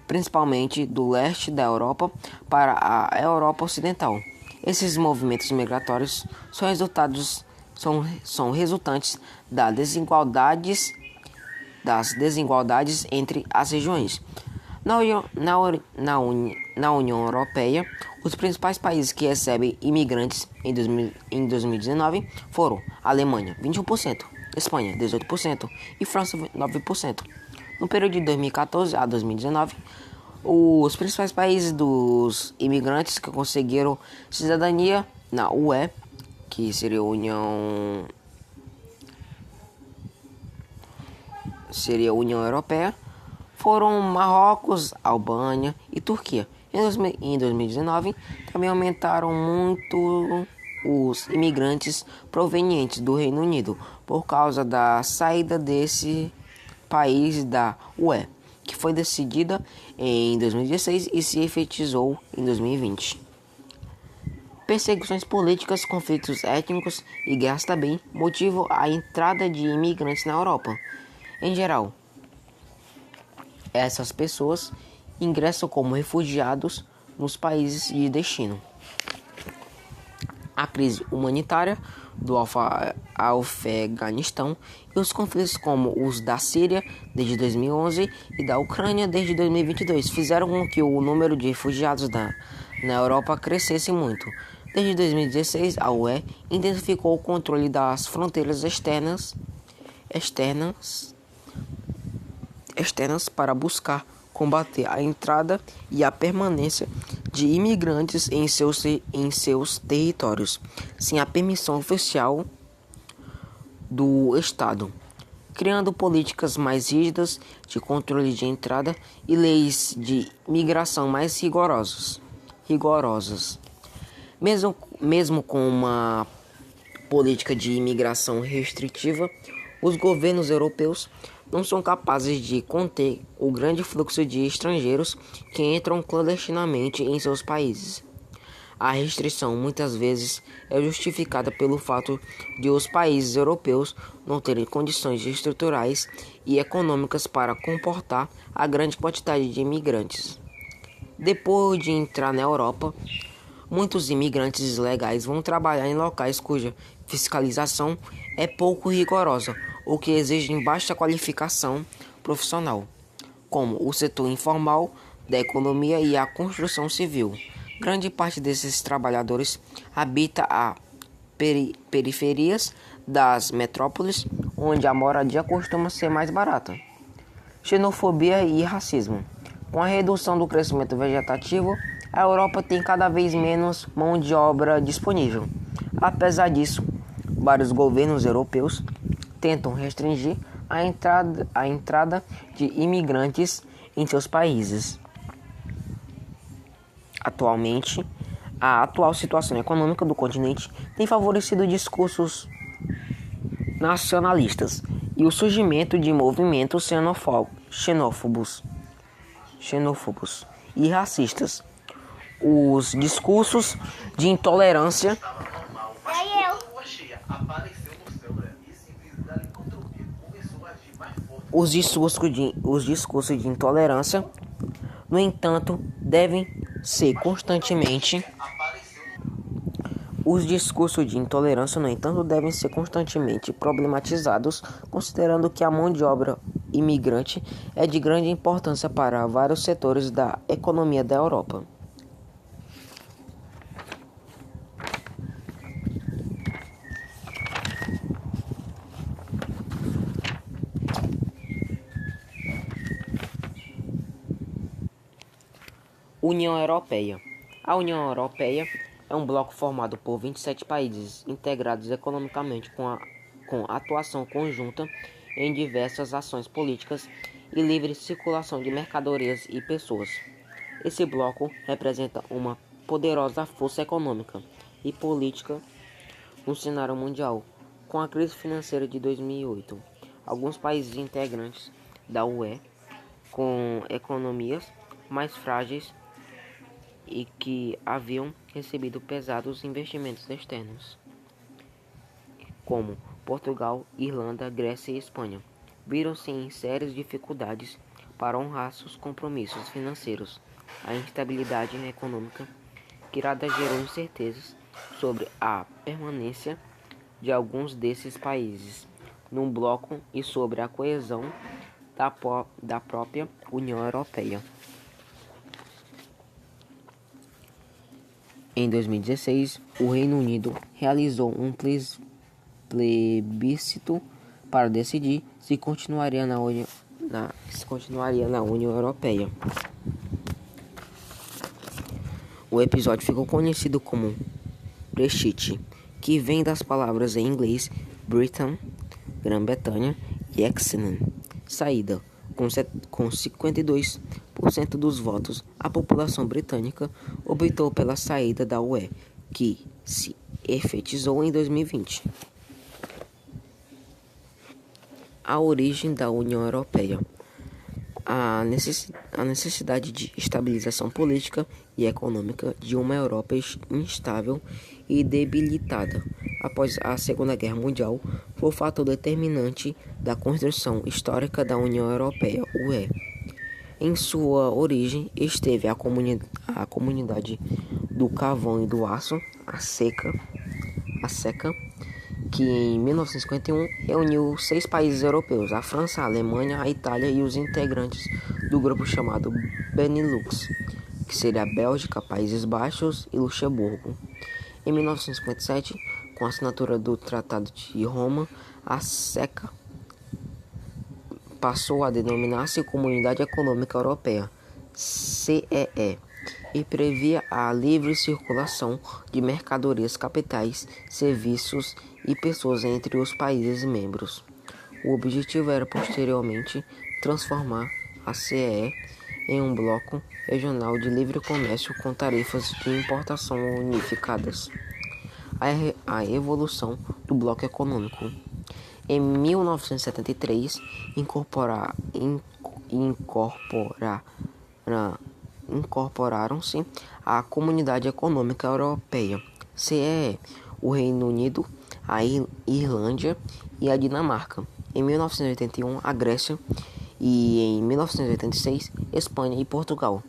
principalmente do leste da Europa para a Europa Ocidental. Esses movimentos migratórios são resultantes das desigualdades entre as regiões. Na União Europeia, os principais países que recebem imigrantes em 2019 foram Alemanha, 21%, Espanha, 18% e França, 9%. No período de 2014 a 2019, os principais países dos imigrantes que conseguiram cidadania na UE, que seria a União Europeia, foram Marrocos, Albânia e Turquia. Em 2019, também aumentaram muito os imigrantes provenientes do Reino Unido por causa da saída desse país da UE, que foi decidida em 2016 e se efetivou em 2020. Perseguições políticas, conflitos étnicos e guerras também motivam a entrada de imigrantes na Europa. Em geral, essas pessoas ingressam como refugiados nos países de destino. A crise humanitária do Afeganistão e os conflitos como os da Síria desde 2011 e da Ucrânia desde 2022 fizeram com que o número de refugiados na Europa crescesse muito. Desde 2016, a UE intensificou o controle das fronteiras externas para buscar combater a entrada e a permanência de imigrantes em seus territórios, sem a permissão oficial do Estado, criando políticas mais rígidas de controle de entrada e leis de migração mais rigorosas. Mesmo com uma política de imigração restritiva, os governos europeus não são capazes de conter o grande fluxo de estrangeiros que entram clandestinamente em seus países. A restrição muitas vezes é justificada pelo fato de os países europeus não terem condições estruturais e econômicas para comportar a grande quantidade de imigrantes. Depois de entrar na Europa, muitos imigrantes ilegais vão trabalhar em locais cuja fiscalização é pouco rigorosa ou que exigem baixa qualificação profissional, como o setor informal da economia e a construção civil. Grande parte desses trabalhadores habita a periferias das metrópoles, onde a moradia costuma ser mais barata. Xenofobia e racismo. Com a redução do crescimento vegetativo, a Europa tem cada vez menos mão de obra disponível. Apesar disso, vários governos europeus tentam restringir a entrada de imigrantes em seus países. Atualmente, a atual situação econômica do continente tem favorecido discursos nacionalistas e o surgimento de movimentos xenófobos e racistas. Os discursos de intolerância no entanto, devem ser constantemente problematizados, considerando que a mão de obra imigrante é de grande importância para vários setores da economia da Europa. União Europeia. A União Europeia é um bloco formado por 27 países integrados economicamente com atuação conjunta em diversas ações políticas e livre circulação de mercadorias e pessoas. Esse bloco representa uma poderosa força econômica e política no cenário mundial. Com a crise financeira de 2008, alguns países integrantes da UE, com economias mais frágeis e que haviam recebido pesados investimentos externos, como Portugal, Irlanda, Grécia e Espanha, viram-se em sérias dificuldades para honrar seus compromissos financeiros. A instabilidade econômica criada gerou incertezas sobre a permanência de alguns desses países no bloco e sobre a coesão da própria União Europeia. Em 2016, o Reino Unido realizou um plebiscito para decidir se continuaria na União Europeia. O episódio ficou conhecido como Brexit, que vem das palavras em inglês Britain, Grã-Bretanha, e Exit, saída. Com 52% dos votos, a população britânica optou pela saída da UE, que se efetizou em 2020. A origem da União Europeia. A necessidade de estabilização política e econômica de uma Europa instável e debilitada após a Segunda Guerra Mundial foi o fator determinante da construção histórica da União Europeia, UE. Em sua origem esteve a comunidade do carvão e do aço, a SECA, que em 1951 reuniu 6 países europeus, a França, a Alemanha, a Itália e os integrantes do grupo chamado Benelux, que seria a Bélgica, Países Baixos e Luxemburgo. Em 1957, com a assinatura do Tratado de Roma, a SECA passou a denominar-se Comunidade Econômica Europeia, CEE, e previa a livre circulação de mercadorias, capitais, serviços e pessoas entre os países membros. O objetivo era posteriormente transformar a CEE em um bloco regional de livre comércio com tarifas de importação unificadas. A evolução do bloco econômico. Em 1973, incorporaram-se à Comunidade Econômica Europeia, CEE, o Reino Unido, a Irlanda e a Dinamarca. Em 1981, a Grécia e em 1986, Espanha e Portugal.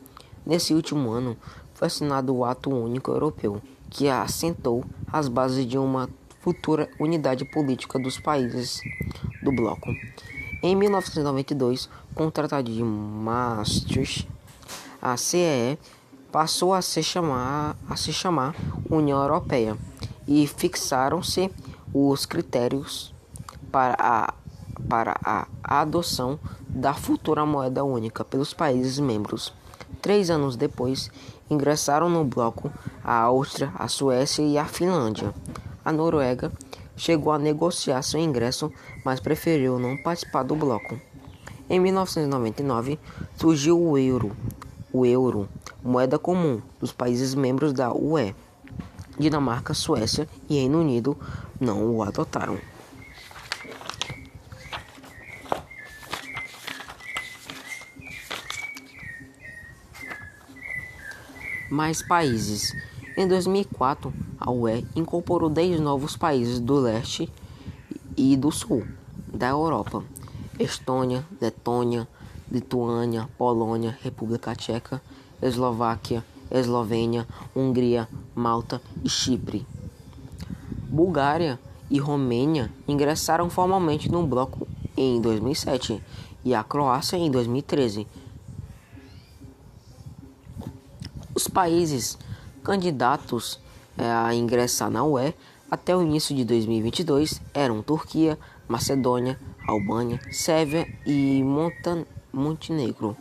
Nesse último ano, foi assinado o Ato Único Europeu, que assentou as bases de uma futura unidade política dos países do bloco. Em 1992, com o Tratado de Maastricht, a CEE passou a se chamar União Europeia e fixaram-se os critérios para a adoção da futura moeda única pelos países membros. 3 anos depois, ingressaram no bloco a Áustria, a Suécia e a Finlândia. A Noruega chegou a negociar seu ingresso, mas preferiu não participar do bloco. Em 1999, surgiu o euro, moeda comum dos países membros da UE. Dinamarca, Suécia e Reino Unido não o adotaram. Mais países. Em 2004, a UE incorporou 10 novos países do leste e do sul da Europa: Estônia, Letônia, Lituânia, Polônia, República Tcheca, Eslováquia, Eslovênia, Hungria, Malta e Chipre. Bulgária e Romênia ingressaram formalmente no bloco em 2007 e a Croácia em 2013. Os países candidatos a ingressar na UE até o início de 2022 eram Turquia, Macedônia, Albânia, Sérvia e Montenegro.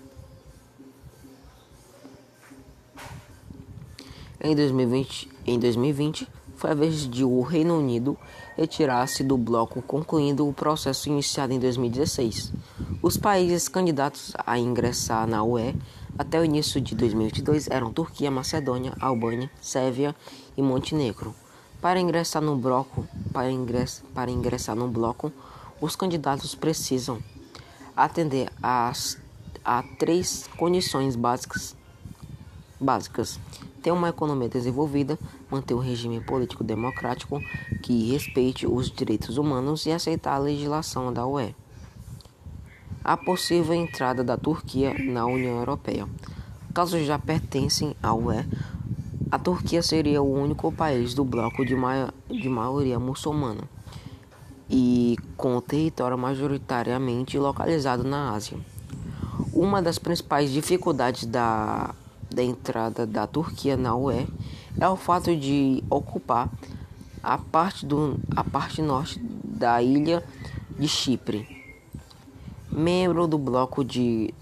Em 2020, foi a vez de o Reino Unido retirar-se do bloco, concluindo o processo iniciado em 2016. Os países candidatos a ingressar na UE até o início de 2022 eram Turquia, Macedônia, Albânia, Sérvia e Montenegro. Para ingressar no bloco, os candidatos precisam atender a 3 condições básicas: ter uma economia desenvolvida, manter um regime político democrático que respeite os direitos humanos e aceitar a legislação da UE. A possível entrada da Turquia na União Europeia. Caso já pertencem à UE, a Turquia seria o único país do bloco de maioria muçulmana e com o território majoritariamente localizado na Ásia. Uma das principais dificuldades da entrada da Turquia na UE é o fato de ocupar a parte norte da ilha de Chipre, membro do bloco desde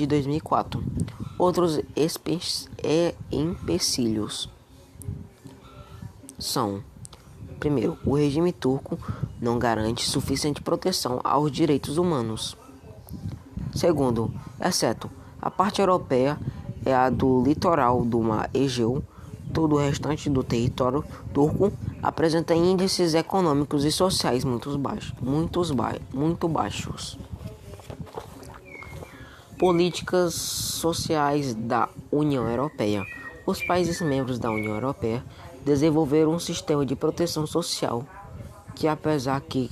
2004. Outros empecilhos são: primeiro, o regime turco não garante suficiente proteção aos direitos humanos. Segundo, exceto a parte europeia é a do litoral do Mar Egeu, todo o restante do território turco apresenta índices econômicos e sociais muito baixos. Políticas sociais da União Europeia. Os países membros da União Europeia desenvolveram um sistema de proteção social que apesar de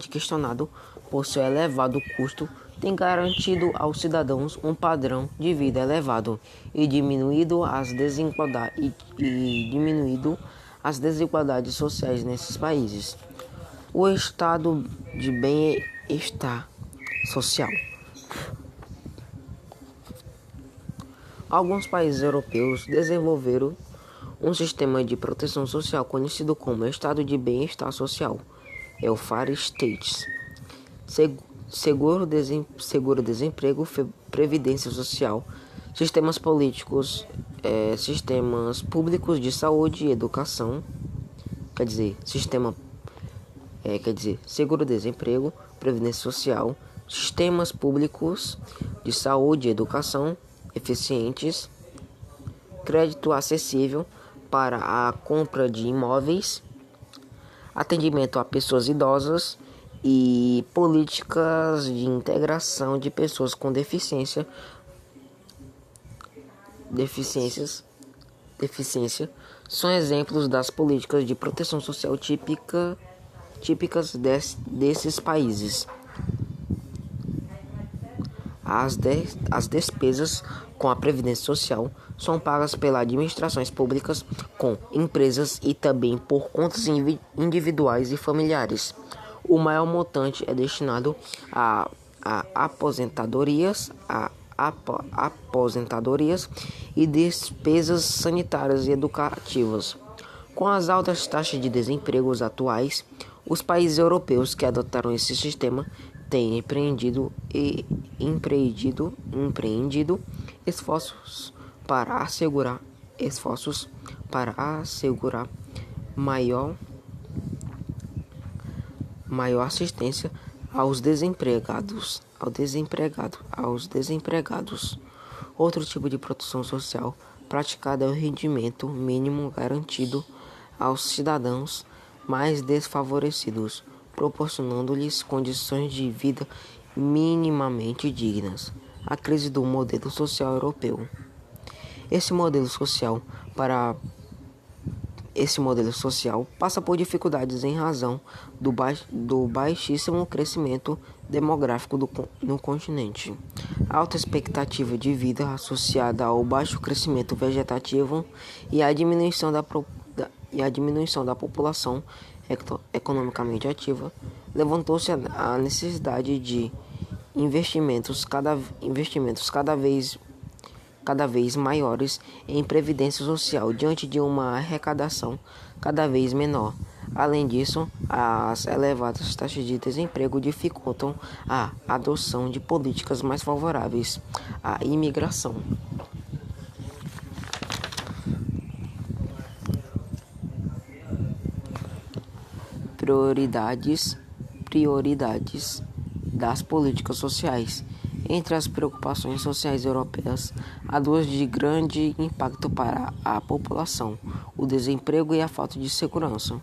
questionado por seu elevado custo, tem garantido aos cidadãos um padrão de vida elevado e diminuído as desigualdades sociais nesses países. O estado de bem-estar social. Alguns países europeus desenvolveram um sistema de proteção social conhecido como Estado de Bem-Estar Social, Welfare States, seguro-desemprego, previdência social, sistemas públicos de saúde e educação, seguro-desemprego, previdência social, sistemas públicos de saúde e educação eficientes, crédito acessível para a compra de imóveis, atendimento a pessoas idosas e políticas de integração de pessoas com deficiência são exemplos das políticas de proteção social típicas desses países. As despesas com a previdência social são pagas pelas administrações públicas, com empresas e também por contas individuais e familiares. O maior montante é destinado a aposentadorias e despesas sanitárias e educativas. Com as altas taxas de desemprego atuais, os países europeus que adotaram esse sistema têm empreendido esforços para assegurar maior assistência aos desempregados. Outro tipo de proteção social praticada é o rendimento mínimo garantido aos cidadãos mais desfavorecidos, proporcionando-lhes condições de vida minimamente dignas. A crise do modelo social europeu. Esse modelo social Esse modelo social passa por dificuldades em razão do baixíssimo crescimento demográfico no continente. A alta expectativa de vida associada ao baixo crescimento vegetativo e a diminuição da população economicamente ativa levantou-se a necessidade de investimentos cada vez maiores em previdência social diante de uma arrecadação cada vez menor. Além disso, as elevadas taxas de desemprego dificultam a adoção de políticas mais favoráveis à imigração. Prioridades das políticas sociais. Entre as preocupações sociais europeias, há duas de grande impacto para a população: o desemprego e a falta de segurança.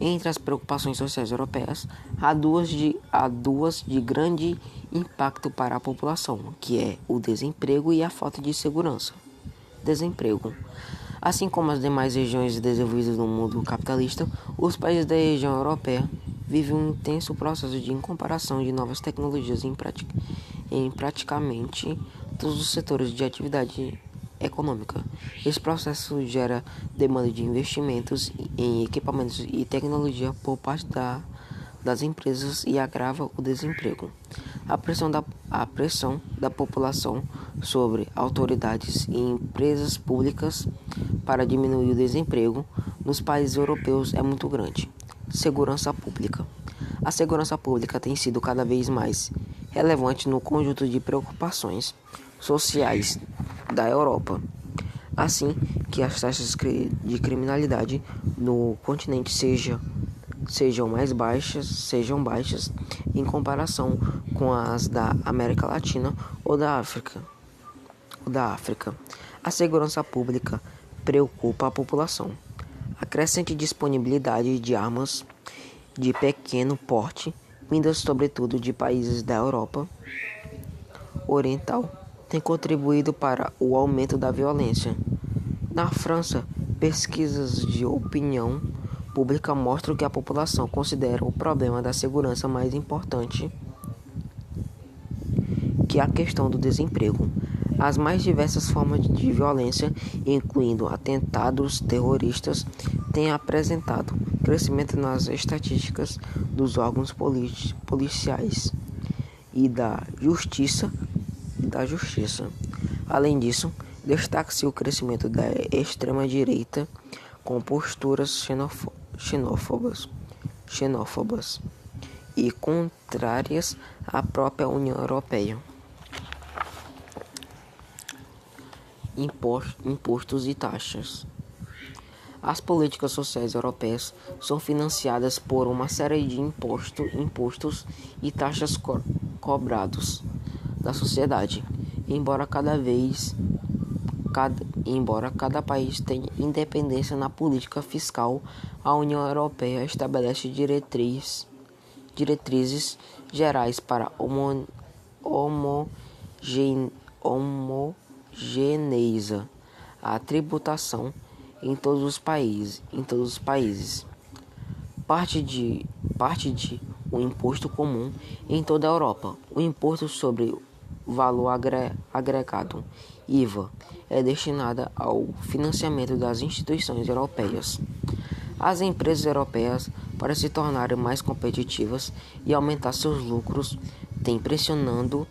Entre as preocupações sociais europeias, há duas de grande impacto para a população, que é o desemprego e a falta de segurança. Desemprego. Assim como as demais regiões desenvolvidas do mundo capitalista, os países da região europeia vivem um intenso processo de incorporação de novas tecnologias em praticamente todos os setores de atividade econômica. Esse processo gera demanda de investimentos em equipamentos e tecnologia por parte das empresas e agrava o desemprego. A pressão da população sobre autoridades e empresas públicas para diminuir o desemprego nos países europeus é muito grande. Segurança pública. A segurança pública tem sido cada vez mais relevante no conjunto de preocupações sociais da Europa, assim que as taxas de criminalidade no continente sejam baixas em comparação com as da América Latina ou da África. A segurança pública preocupa a população. A crescente disponibilidade de armas de pequeno porte, vindas sobretudo de países da Europa Oriental, tem contribuído para o aumento da violência. Na França, pesquisas de opinião pública mostram que a população considera o problema da segurança mais importante que a questão do desemprego. As mais diversas formas de violência, incluindo atentados terroristas, têm apresentado crescimento nas estatísticas dos órgãos policiais e da justiça. Além disso, destaca-se o crescimento da extrema-direita com posturas xenófobas e contrárias à própria União Europeia. Impostos e taxas. As políticas sociais europeias são financiadas por uma série de impostos e taxas cobrados da sociedade, embora cada país tenha independência na política fiscal. A União Europeia estabelece diretrizes gerais para homogeneizar a tributação em todos os países. Parte de um imposto comum em toda a Europa. O imposto sobre valor agregado, IVA, é destinada ao financiamento das instituições europeias. As empresas europeias, para se tornarem mais competitivas e aumentar seus lucros, têm pressionado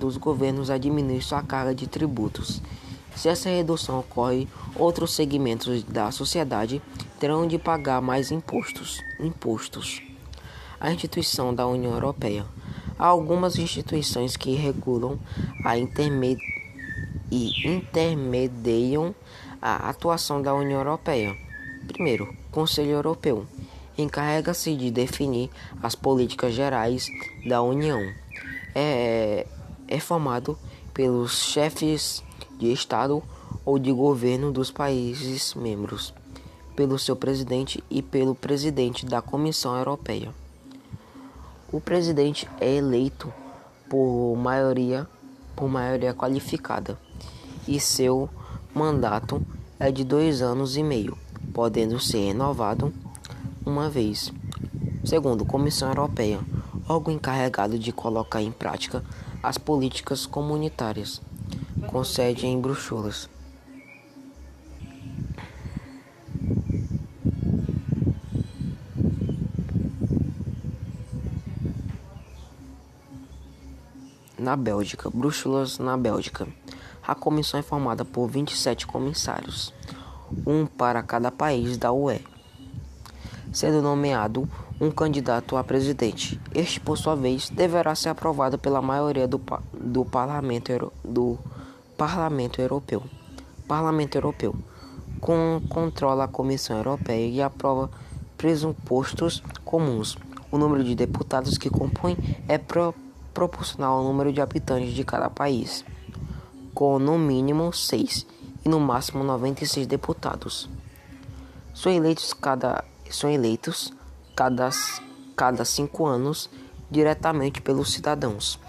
os governos a diminuir sua carga de tributos. Se essa redução ocorre, outros segmentos da sociedade terão de pagar mais impostos. A instituição da União Europeia. Há algumas instituições que regulam e intermediam a atuação da União Europeia. Primeiro, Conselho Europeu. Encarrega-se de definir as políticas gerais da União. É formado pelos chefes de Estado ou de governo dos países membros, pelo seu presidente e pelo presidente da Comissão Europeia. O presidente é eleito por maioria qualificada e seu mandato é de 2 anos e meio, podendo ser renovado uma vez. Segundo, Comissão Europeia, órgão encarregado de colocar em prática as políticas comunitárias, com sede em Bruxelas. Na Bélgica, Bruxelas, na Bélgica. A comissão é formada por 27 comissários, um para cada país da UE, sendo nomeado um candidato a presidente. Este, por sua vez, deverá ser aprovado pela maioria do Parlamento Europeu. Parlamento Europeu controla a Comissão Europeia e aprova pressupostos comuns. O número de deputados que compõem é proporcional ao número de habitantes de cada país, com no mínimo 6 e no máximo 96 deputados. São eleitos cada 5 anos diretamente pelos cidadãos.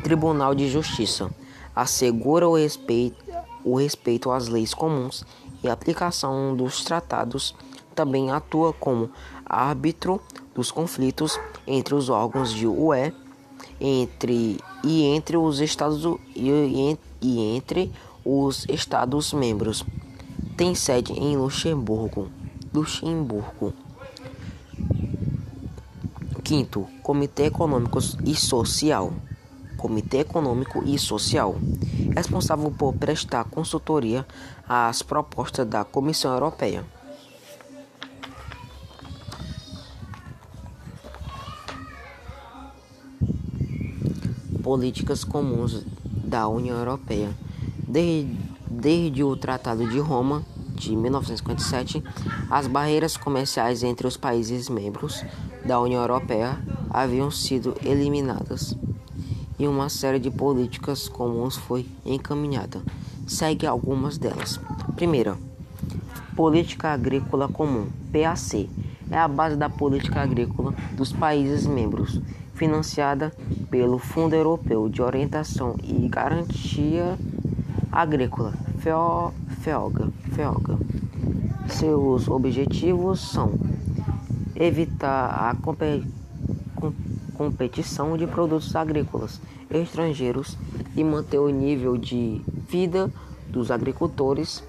Tribunal de Justiça assegura o respeito às leis comuns e a aplicação dos tratados. Também atua como árbitro dos conflitos entre os órgãos de UE entre os Estados membros. Tem sede em Luxemburgo. Quinto, Comitê Econômico e Social. Responsável por prestar consultoria às propostas da Comissão Europeia. Políticas comuns da União Europeia. Desde o Tratado de Roma, de 1957, as barreiras comerciais entre os países membros da União Europeia haviam sido eliminadas e uma série de políticas comuns foi encaminhada. Segue algumas delas. Primeira, Política Agrícola Comum, PAC, é a base da política agrícola dos países membros, financiada pelo Fundo Europeu de Orientação e Garantia Agrícola, FEOGA. Seus objetivos são evitar a competição de produtos agrícolas estrangeiros e manter o nível de vida dos agricultores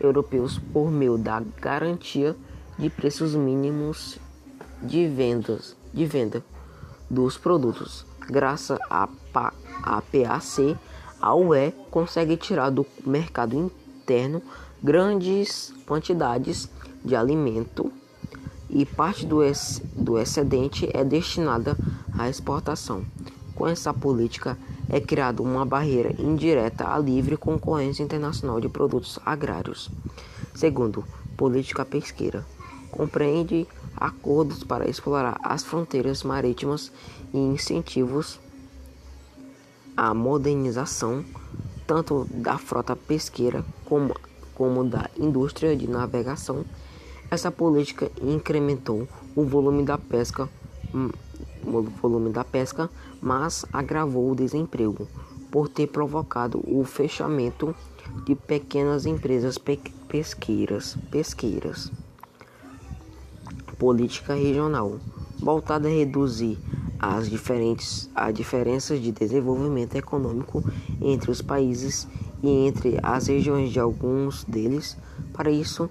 europeus por meio da garantia de preços mínimos de venda dos produtos. Graças à PAC, a UE consegue tirar do mercado interno grandes quantidades de alimento e parte do excedente é destinada à exportação. Com essa política é criada uma barreira indireta à livre concorrência internacional de produtos agrários. Segundo, política pesqueira. Compreende acordos para explorar as fronteiras marítimas e incentivos à modernização tanto da frota pesqueira como da indústria de navegação. Essa política incrementou o volume da pesca, mas agravou o desemprego por ter provocado o fechamento de pequenas empresas pesqueiras. Política regional, voltada a reduzir as diferenças de desenvolvimento econômico entre os países e entre as regiões de alguns deles. Para isso,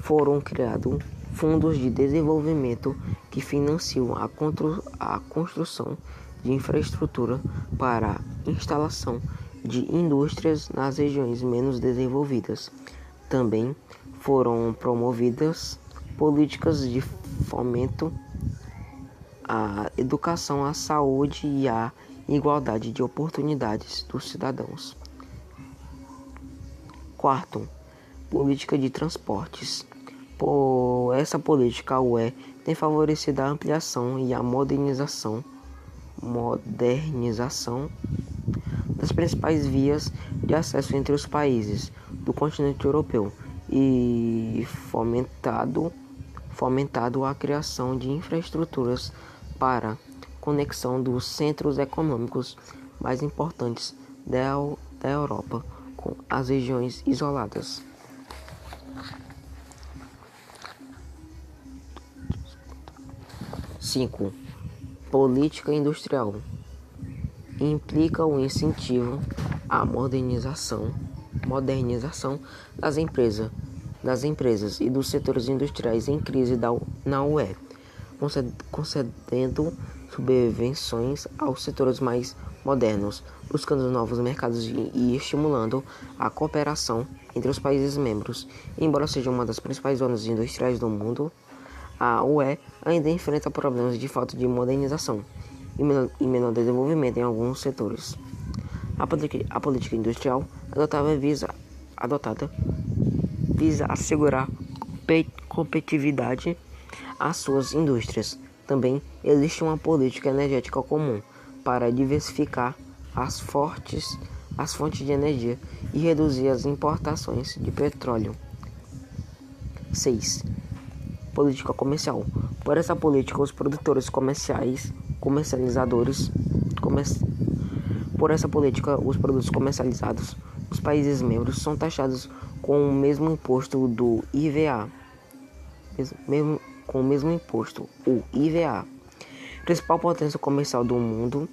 foram criados fundos de desenvolvimento que financiam a construção de infraestrutura para a instalação de indústrias nas regiões menos desenvolvidas. Também foram promovidas políticas de fomento à educação, à saúde e à igualdade de oportunidades dos cidadãos. Quarto, política de transportes. Por essa política, a UE tem favorecido a ampliação e a modernização das principais vias de acesso entre os países do continente europeu e fomentado a criação de infraestruturas para conexão dos centros econômicos mais importantes da Europa com as regiões isoladas. 5. Política industrial. Implica o incentivo à modernização das empresas e dos setores industriais em crise na UE, concedendo subvenções aos setores mais modernos, buscando novos mercados e estimulando a cooperação entre os países membros. Embora seja uma das principais zonas industriais do mundo, a UE ainda enfrenta problemas de falta de modernização e menor desenvolvimento em alguns setores. A política industrial adotada visa assegurar competitividade às suas indústrias. Também existe uma política energética comum para diversificar as fontes de energia e reduzir as importações de petróleo. 6. Política comercial. Por essa política, os produtores os produtos comercializados nos países membros são taxados com o mesmo imposto do IVA. O IVA. Principal potência comercial do mundo,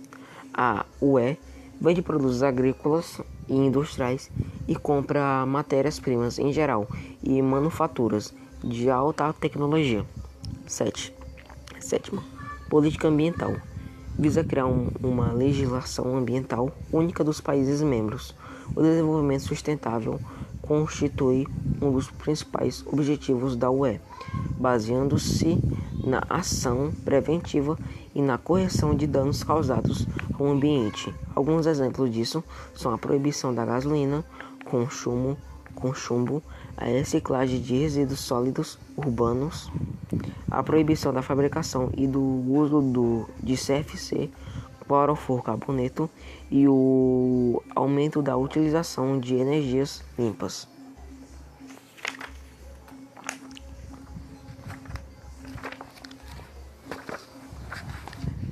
a UE vende produtos agrícolas e industriais e compra matérias-primas em geral e manufaturas de alta tecnologia. 7. Política ambiental. Visa criar uma legislação ambiental única dos países membros. O desenvolvimento sustentável constitui um dos principais objetivos da UE, baseando-se na ação preventiva e na correção de danos causados ao ambiente. Alguns exemplos disso são a proibição da gasolina com chumbo, a reciclagem de resíduos sólidos urbanos, a proibição da fabricação e do uso de CFC, clorofluorcarboneto, e o aumento da utilização de energias limpas.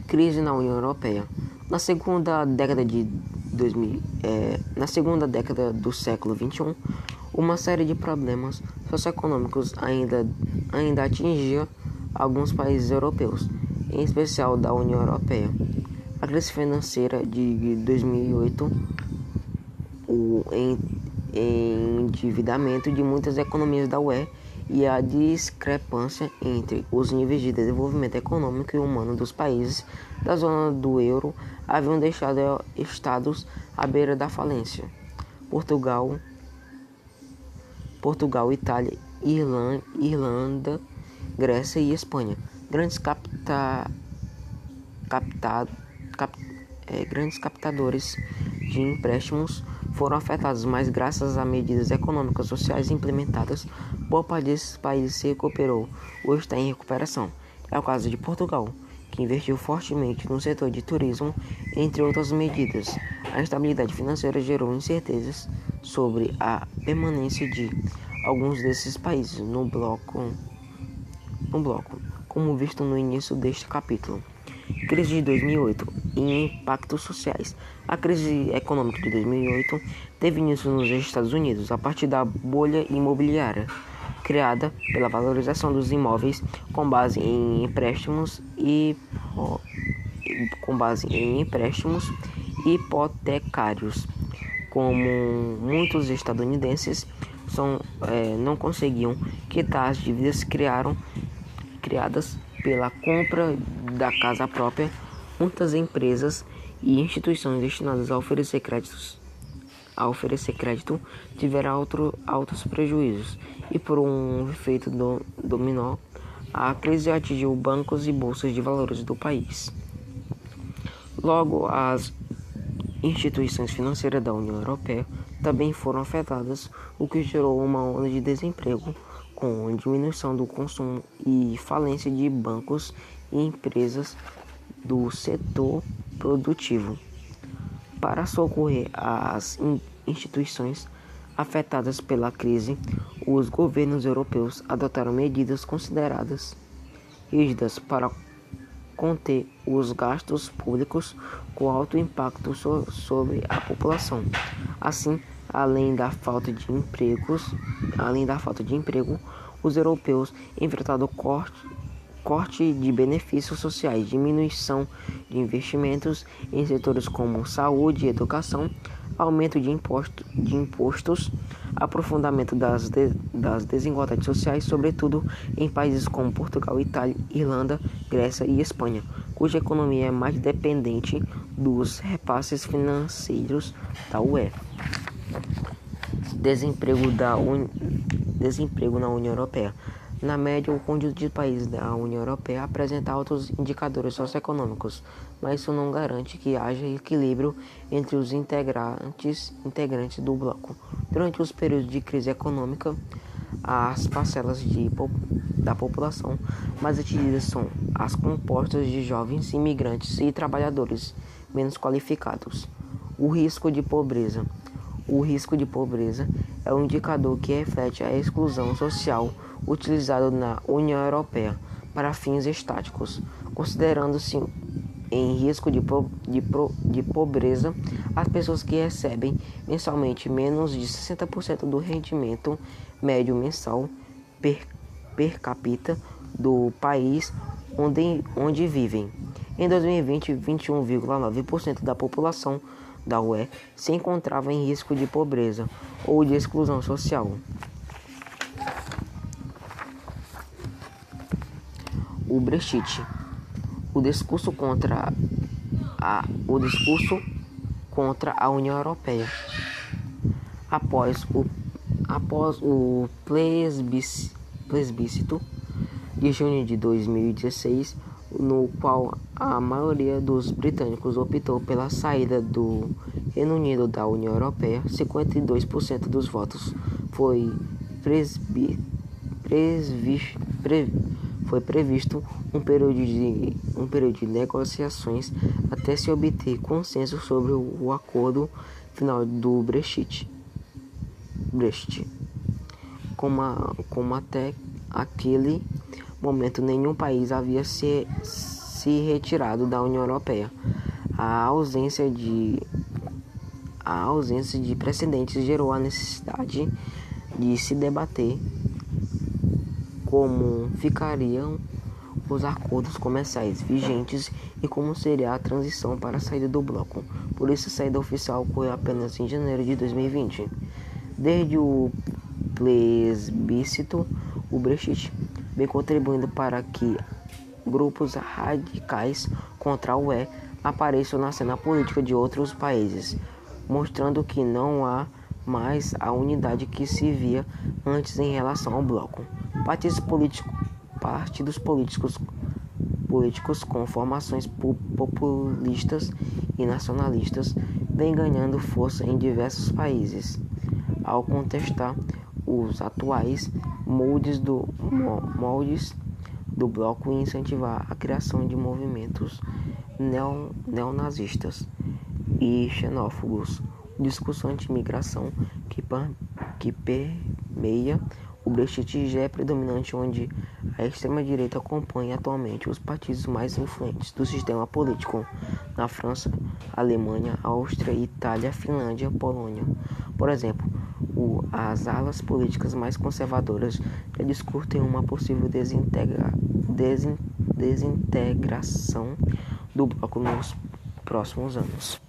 Crise na União Europeia. Na segunda década do século XXI, uma série de problemas socioeconômicos ainda atingia alguns países europeus, em especial da União Europeia. A crise financeira de 2008, o endividamento de muitas economias da UE e a discrepância entre os níveis de desenvolvimento econômico e humano dos países da zona do euro haviam deixado estados à beira da falência. Portugal, Itália, Irlanda, Grécia e Espanha. Grandes captadores de empréstimos foram afetados, mas graças a medidas econômicas e sociais implementadas, boa parte desses países se recuperou ou está em recuperação. É o caso de Portugal, que investiu fortemente no setor de turismo, entre outras medidas. A instabilidade financeira gerou incertezas sobre a permanência de alguns desses países no bloco, como visto no início deste capítulo. Crise de 2008 e impactos sociais. A crise econômica de 2008 teve início nos Estados Unidos a partir da bolha imobiliária criada pela valorização dos imóveis com base em empréstimos hipotecários. Como muitos estadunidenses não conseguiam quitar as dívidas criadas pela compra da casa própria, muitas empresas e instituições destinadas a oferecer crédito tiveram altos prejuízos, e por um efeito dominó, a crise atingiu bancos e bolsas de valores do país. Logo, as instituições financeiras da União Europeia também foram afetadas, o que gerou uma onda de desemprego, com diminuição do consumo e falência de bancos e empresas do setor produtivo. Para socorrer as instituições afetadas pela crise, os governos europeus adotaram medidas consideradas rígidas para conter os gastos públicos com alto impacto sobre a população. Assim, além da falta de emprego, os europeus enfrentaram corte de benefícios sociais, diminuição de investimentos em setores como saúde e educação, aumento de impostos, aprofundamento das desigualdades sociais, sobretudo em países como Portugal, Itália, Irlanda, Grécia e Espanha, cuja economia é mais dependente dos repasses financeiros da UE. Desemprego na União Europeia. Na média, o conjunto de países da União Europeia apresenta altos indicadores socioeconômicos, mas isso não garante que haja equilíbrio entre os integrantes do bloco. Durante os períodos de crise econômica, as parcelas da população mais atingidas são as compostas de jovens, imigrantes e trabalhadores menos qualificados. O risco de pobreza. O risco de pobreza é um indicador que reflete a exclusão social utilizado na União Europeia para fins estáticos, considerando-se em risco de pobreza as pessoas que recebem mensalmente menos de 60% do rendimento médio mensal per capita do país onde vivem. Em 2020, 21,9% da população da UE se encontrava em risco de pobreza ou de exclusão social. O Brexit. O discurso contra a União Europeia. Após o plebiscito de junho de 2016, no qual a maioria dos britânicos optou pela saída do Reino Unido da União Europeia, 52% dos votos foi previsto um período de negociações até se obter consenso sobre o acordo final do Brexit. Como até aquele momento nenhum país havia se retirado da União Europeia. A ausência de precedentes gerou a necessidade de se debater como ficariam os acordos comerciais vigentes e como seria a transição para a saída do bloco. Por isso, a saída oficial ocorreu apenas em janeiro de 2020. Desde o plebiscito, o Brexit vem contribuindo para que grupos radicais contra a UE apareçam na cena política de outros países, mostrando que não há mais a unidade que se via antes em relação ao bloco. Partidos políticos com formações populistas e nacionalistas vêm ganhando força em diversos países, ao contestar os atuais moldes do bloco e incentivar a criação de movimentos neonazistas e xenófobos. O discurso anti-imigração que permeia o Brexit já é predominante, onde a extrema-direita acompanha atualmente os partidos mais influentes do sistema político na França, Alemanha, Áustria, Itália, Finlândia, Polônia. Por exemplo, as alas políticas mais conservadoras já discutem uma possível desintegração do bloco nos próximos anos.